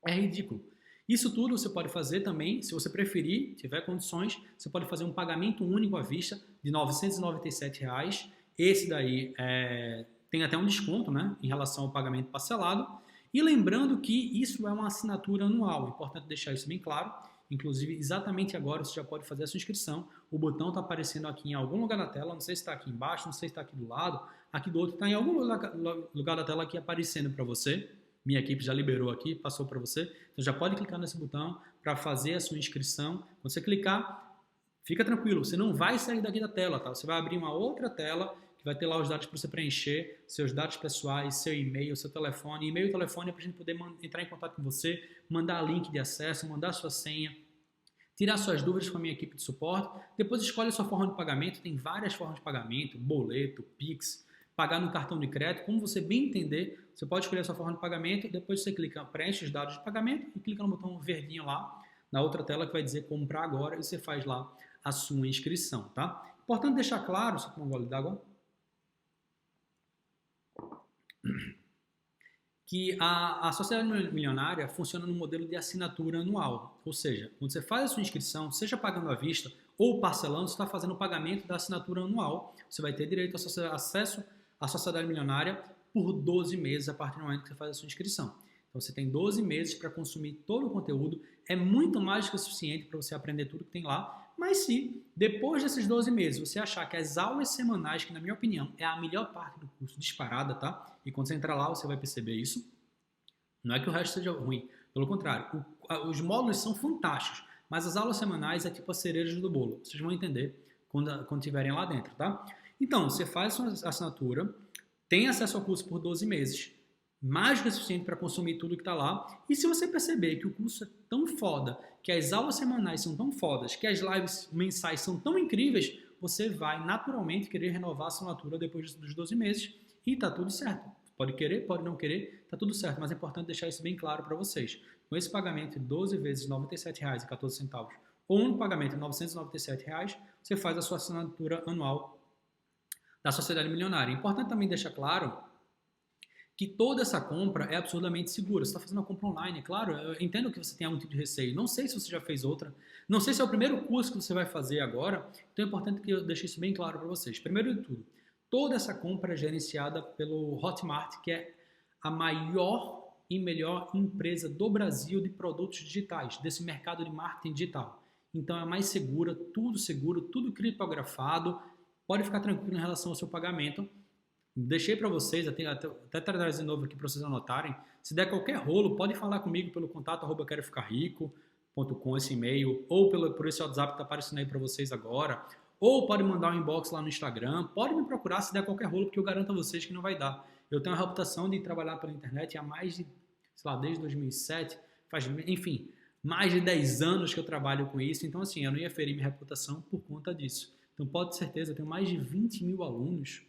é ridículo. Isso tudo você pode fazer também, se você preferir, tiver condições, você pode fazer um pagamento único à vista de R$997. Esse daí tem até um desconto, né, em relação ao pagamento parcelado. E lembrando que isso é uma assinatura anual, é importante deixar isso bem claro. Inclusive, exatamente agora você já pode fazer a sua inscrição. O botão está aparecendo aqui em algum lugar da tela, não sei se está aqui embaixo, não sei se está aqui do lado, aqui do outro, está em algum lugar da tela aqui aparecendo para você. Minha equipe já liberou aqui, passou para você. Então já pode clicar nesse botão para fazer a sua inscrição. Quando você clicar, fica tranquilo, você não vai sair daqui da tela, tá? Você vai abrir uma outra tela que vai ter lá os dados para você preencher, seus dados pessoais, seu e-mail, seu telefone. E-mail e telefone é para a gente poder entrar em contato com você, mandar link de acesso, mandar sua senha, tirar suas dúvidas com a minha equipe de suporte. Depois escolhe a sua forma de pagamento, tem várias formas de pagamento, boleto, Pix, pagar no cartão de crédito, como você bem entender, você pode escolher a sua forma de pagamento, depois você clica, preenche os dados de pagamento e clica no botão verdinho lá, na outra tela que vai dizer comprar agora e você faz lá a sua inscrição, tá? Importante deixar claro, só tomar um gole d'água, que a Sociedade Milionária funciona no modelo de assinatura anual. Ou seja, quando você faz a sua inscrição, seja pagando à vista ou parcelando, você está fazendo o pagamento da assinatura anual. Você vai ter direito a acesso à Sociedade Milionária por 12 meses a partir do momento que você faz a sua inscrição. Então você tem 12 meses para consumir todo o conteúdo. É muito mais do que o suficiente para você aprender tudo que tem lá, Mas se depois desses 12 meses você achar que as aulas semanais, que na minha opinião é a melhor parte do curso disparada, tá? E quando você entrar lá você vai perceber isso. Não é que o resto seja ruim, pelo contrário, os módulos são fantásticos, mas as aulas semanais é tipo a cereja do bolo. Vocês vão entender quando estiverem lá dentro, tá? Então, você faz a sua assinatura, tem acesso ao curso por 12 meses, mais do que o suficiente para consumir tudo que está lá. E se você perceber que o curso é tão foda, que as aulas semanais são tão fodas, que as lives mensais são tão incríveis, você vai naturalmente querer renovar a assinatura depois dos 12 meses e tá tudo certo. Pode querer, pode não querer, tá tudo certo, mas é importante deixar isso bem claro para vocês. Com esse pagamento de 12 vezes R$ 97,14 ou um pagamento de R$ 997, você faz a sua assinatura anual da Sociedade Milionária. É importante também deixar claro que toda essa compra é absurdamente segura. Você está fazendo uma compra online, é claro, eu entendo que você tem algum tipo de receio. Não sei se você já fez outra, não sei se é o primeiro curso que você vai fazer agora, então é importante que eu deixe isso bem claro para vocês. Primeiro de tudo, toda essa compra é gerenciada pelo Hotmart, que é a maior e melhor empresa do Brasil de produtos digitais, desse mercado de marketing digital. Então é mais segura, tudo criptografado, pode ficar tranquilo em relação ao seu pagamento. Deixei para vocês, até trazer de novo aqui para vocês anotarem. Se der qualquer rolo, pode falar comigo pelo contato @queroficarrico.com, esse e-mail, ou por esse WhatsApp que está aparecendo aí para vocês agora, ou pode mandar um inbox lá no Instagram, pode me procurar se der qualquer rolo, porque eu garanto a vocês que não vai dar. Eu tenho a reputação de trabalhar pela internet há mais de, sei lá, desde 2007, enfim, mais de 10 anos que eu trabalho com isso, então assim, eu não ia ferir minha reputação por conta disso. Então pode ter certeza, eu tenho mais de 20 mil alunos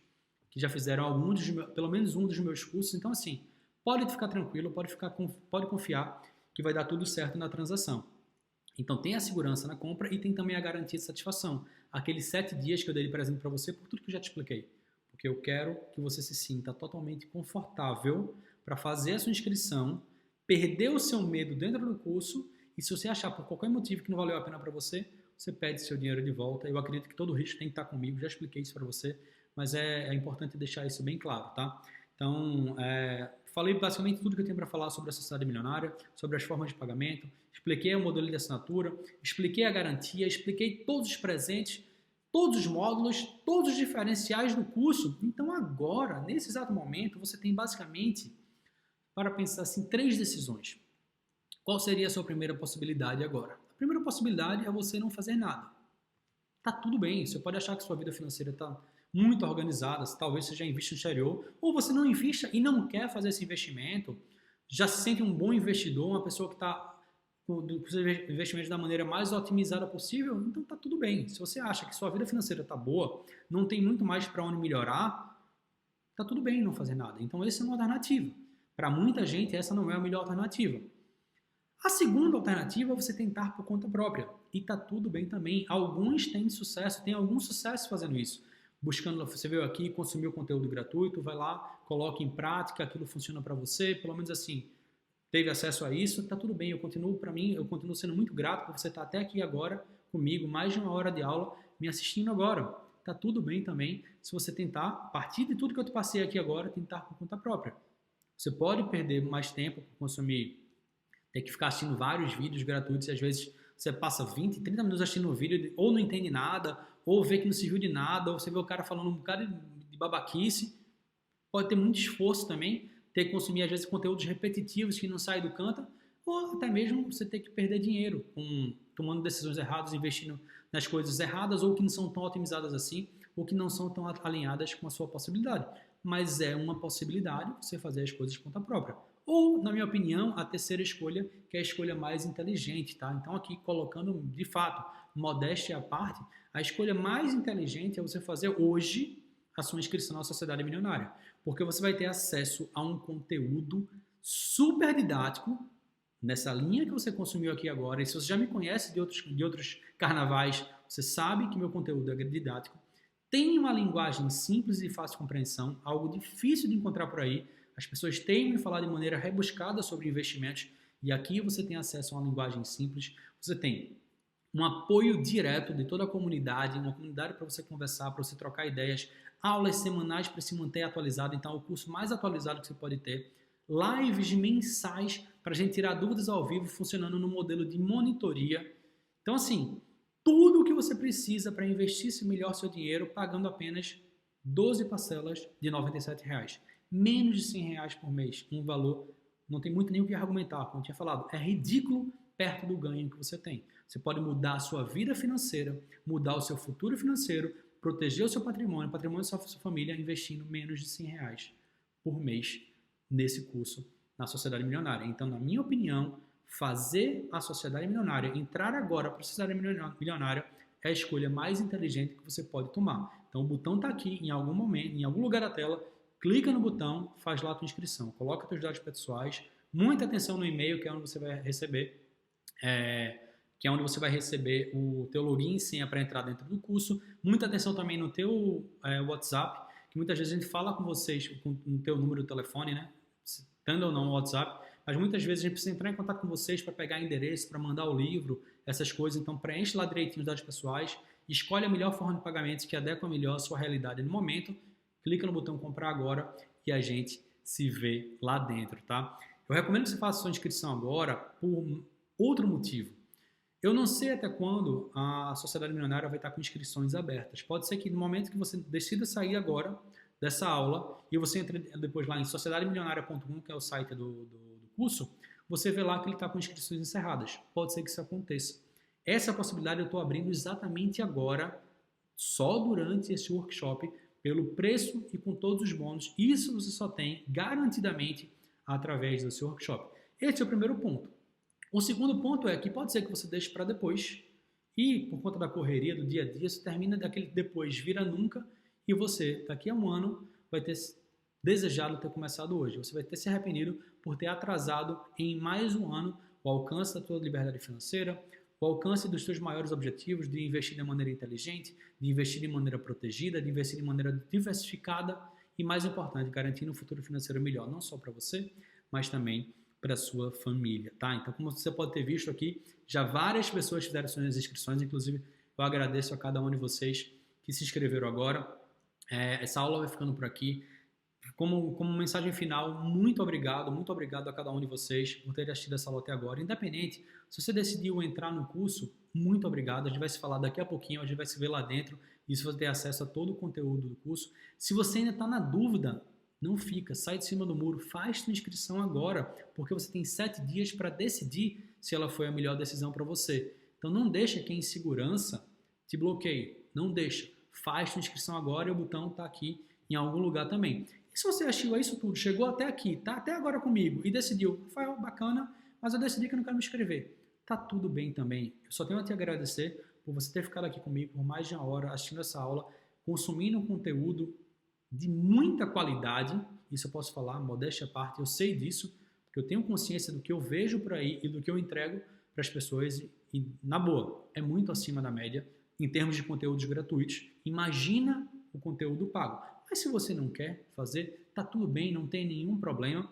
que já fizeram pelo menos um dos meus cursos, então assim, pode ficar tranquilo, pode confiar que vai dar tudo certo na transação. Então tem a segurança na compra e tem também a garantia de satisfação. Aqueles 7 dias que eu dei de presente para você, por tudo que eu já te expliquei. Porque eu quero que você se sinta totalmente confortável para fazer a sua inscrição, perder o seu medo dentro do curso, e se você achar por qualquer motivo que não valeu a pena para você, você pede seu dinheiro de volta. Eu acredito que todo o risco tem que estar comigo, já expliquei isso para você, mas é importante deixar isso bem claro, tá? Então, falei basicamente tudo que eu tenho para falar sobre a Sociedade Milionária, sobre as formas de pagamento, expliquei o modelo de assinatura, expliquei a garantia, expliquei todos os presentes, todos os módulos, todos os diferenciais do curso. Então agora, nesse exato momento, você tem basicamente, para pensar assim, 3 decisões. Qual seria a sua primeira possibilidade agora? A primeira possibilidade é você não fazer nada. Tá tudo bem, você pode achar que sua vida financeira está muito organizada, talvez você já invista no exterior, ou você não invista e não quer fazer esse investimento, já se sente um bom investidor, uma pessoa que está com os investimentos da maneira mais otimizada possível, então tá tudo bem. Se você acha que sua vida financeira tá boa, não tem muito mais para onde melhorar, tá tudo bem não fazer nada. Então essa é uma alternativa. Para muita gente essa não é a melhor alternativa. A segunda alternativa é você tentar por conta própria. E tá tudo bem também. Alguns têm sucesso, tem algum sucesso fazendo isso. Buscando, você veio aqui, consumiu conteúdo gratuito, vai lá, coloca em prática, aquilo funciona para você, pelo menos assim, teve acesso a isso, tá tudo bem, eu continuo sendo muito grato por você estar até aqui agora comigo, mais de 1 hora de aula, me assistindo agora. Tá tudo bem também se você tentar, a partir de tudo que eu te passei aqui agora, tentar por conta própria. Você pode perder mais tempo por consumir, ter que ficar assistindo vários vídeos gratuitos e às vezes você passa 20, 30 minutos assistindo um vídeo ou não entende nada, ou vê que não serviu de nada, ou você vê o cara falando um bocado de babaquice. Pode ter muito esforço também, ter que consumir às vezes conteúdos repetitivos que não saem do canto, ou até mesmo você ter que perder dinheiro tomando decisões erradas, investindo nas coisas erradas, ou que não são tão otimizadas assim, ou que não são tão alinhadas com a sua possibilidade. Mas é uma possibilidade você fazer as coisas por conta própria. Ou, na minha opinião, a terceira escolha, que é a escolha mais inteligente, tá? Então aqui colocando, de fato, modéstia à parte, a escolha mais inteligente é você fazer hoje a sua inscrição na Sociedade Milionária, porque você vai ter acesso a um conteúdo super didático, nessa linha que você consumiu aqui agora, e se você já me conhece de outros carnavais, você sabe que meu conteúdo é didático, tem uma linguagem simples e fácil de compreensão, algo difícil de encontrar por aí. As pessoas têm me falar de maneira rebuscada sobre investimentos, e aqui você tem acesso a uma linguagem simples, você tem um apoio direto de toda a comunidade, uma comunidade para você conversar, para você trocar ideias, aulas semanais para se manter atualizado, então é o curso mais atualizado que você pode ter, lives mensais para a gente tirar dúvidas ao vivo, funcionando no modelo de monitoria. Então assim, tudo que que você precisa para investir melhor seu dinheiro pagando apenas 12 parcelas de R$ 97. Menos de R$ 100 por mês. Um valor, não tem muito nem o que argumentar, como eu tinha falado. É ridículo perto do ganho que você tem. Você pode mudar a sua vida financeira, mudar o seu futuro financeiro, proteger o seu patrimônio, o patrimônio da sua família, investindo menos de R$ 100 por mês nesse curso na Sociedade Milionária. Então, na minha opinião, fazer a Sociedade Milionária, entrar agora para a Sociedade Milionária é a escolha mais inteligente que você pode tomar. Então, o botão está aqui em algum momento, em algum lugar da tela, clica no botão, faz lá a tua inscrição, coloca teus dados pessoais, muita atenção no e-mail, que é onde você vai receber o teu login e senha para entrar dentro do curso. Muita atenção também no teu WhatsApp, que muitas vezes a gente fala com vocês com o teu número de telefone, né? Tendo ou não o WhatsApp, mas muitas vezes a gente precisa entrar em contato com vocês para pegar endereço, para mandar o livro, essas coisas. Então preenche lá direitinho os dados pessoais, escolhe a melhor forma de pagamento que adequa melhor a sua realidade no momento, clica no botão comprar agora e a gente se vê lá dentro, tá? Eu recomendo que você faça a sua inscrição agora por outro motivo. Eu não sei até quando a Sociedade Milionária vai estar com inscrições abertas. Pode ser que no momento que você decida sair agora dessa aula e você entre depois lá em sociedademilionaria.com, que é o site do curso, você vê lá que ele está com inscrições encerradas. Pode ser que isso aconteça. Essa possibilidade eu estou abrindo exatamente agora, só durante esse workshop, pelo preço e com todos os bônus. Isso você só tem garantidamente através do seu workshop. Esse é o primeiro ponto. O segundo ponto é que pode ser que você deixe para depois e por conta da correria do dia a dia, você termina daquele depois vira nunca e você daqui a um ano vai ter desejado ter começado hoje. Você vai ter se arrependido por ter atrasado em mais um ano o alcance da tua liberdade financeira, o alcance dos seus maiores objetivos de investir de maneira inteligente, de investir de maneira protegida, de investir de maneira diversificada e, mais importante, garantindo um futuro financeiro melhor, não só para você, mas também para a sua família, tá? Então, como você pode ter visto aqui, já várias pessoas fizeram suas inscrições, inclusive eu agradeço a cada um de vocês que se inscreveram agora. Essa aula vai ficando por aqui. Como mensagem final, muito obrigado a cada um de vocês por terem assistido essa aula até agora. Independente, se você decidiu entrar no curso, muito obrigado. A gente vai se falar daqui a pouquinho, a gente vai se ver lá dentro e você vai ter acesso a todo o conteúdo do curso. Se você ainda está na dúvida, não fica, sai de cima do muro, faz sua inscrição agora, porque você tem 7 dias para decidir se ela foi a melhor decisão para você. Então não deixa que a insegurança te bloqueie, não deixa. Faz sua inscrição agora e o botão está aqui em algum lugar também. E se você achou isso tudo, chegou até aqui, tá até agora comigo e decidiu, Rafael, bacana, mas eu decidi que eu não quero me inscrever. Tá tudo bem também. Eu só tenho a te agradecer por você ter ficado aqui comigo por mais de uma hora assistindo essa aula, consumindo um conteúdo de muita qualidade. Isso eu posso falar, modéstia à parte, eu sei disso, porque eu tenho consciência do que eu vejo por aí e do que eu entrego para as pessoas e, na boa, é muito acima da média em termos de conteúdos gratuitos. Imagina o conteúdo pago. Mas se você não quer fazer, tá tudo bem, não tem nenhum problema.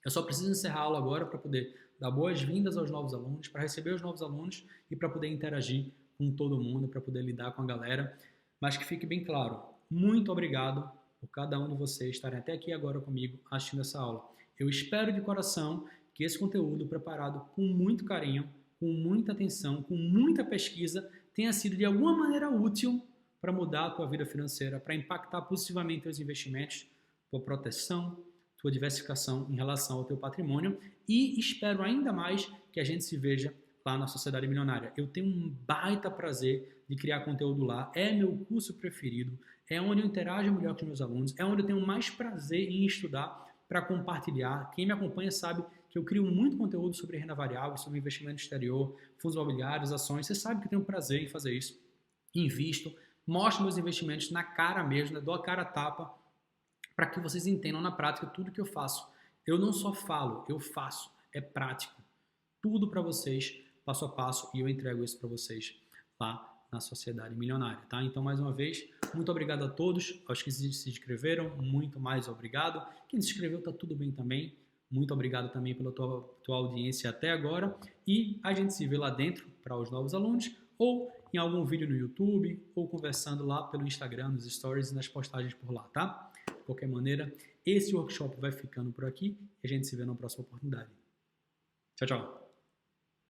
Eu só preciso encerrar a aula agora para poder dar boas-vindas aos novos alunos, para receber os novos alunos e para poder interagir com todo mundo, para poder lidar com a galera. Mas que fique bem claro, muito obrigado por cada um de vocês estarem até aqui agora comigo assistindo essa aula. Eu espero de coração que esse conteúdo preparado com muito carinho, com muita atenção, com muita pesquisa, tenha sido de alguma maneira útil para mudar a tua vida financeira, para impactar positivamente teus investimentos, tua proteção, tua diversificação em relação ao teu patrimônio e espero ainda mais que a gente se veja lá na Sociedade Milionária. Eu tenho um baita prazer de criar conteúdo lá, é meu curso preferido, é onde eu interajo melhor com os meus alunos, é onde eu tenho mais prazer em estudar para compartilhar. Quem me acompanha sabe que eu crio muito conteúdo sobre renda variável, sobre investimento exterior, fundos imobiliários, ações. Você sabe que eu tenho prazer em fazer isso. Invisto, mostro meus investimentos na cara mesmo, né? Dou a cara a tapa para que vocês entendam na prática tudo que eu faço. Eu não só falo, eu faço. É prático. Tudo para vocês, passo a passo, e eu entrego isso para vocês lá na Sociedade Milionária, tá? Então, mais uma vez, muito obrigado a todos, aos que se inscreveram, muito mais obrigado. Quem se inscreveu tá tudo bem também. Muito obrigado também pela tua audiência até agora e a gente se vê lá dentro para os novos alunos ou em algum vídeo no YouTube ou conversando lá pelo Instagram, nos stories e nas postagens por lá, tá? De qualquer maneira, esse workshop vai ficando por aqui e a gente se vê na próxima oportunidade. Tchau, tchau!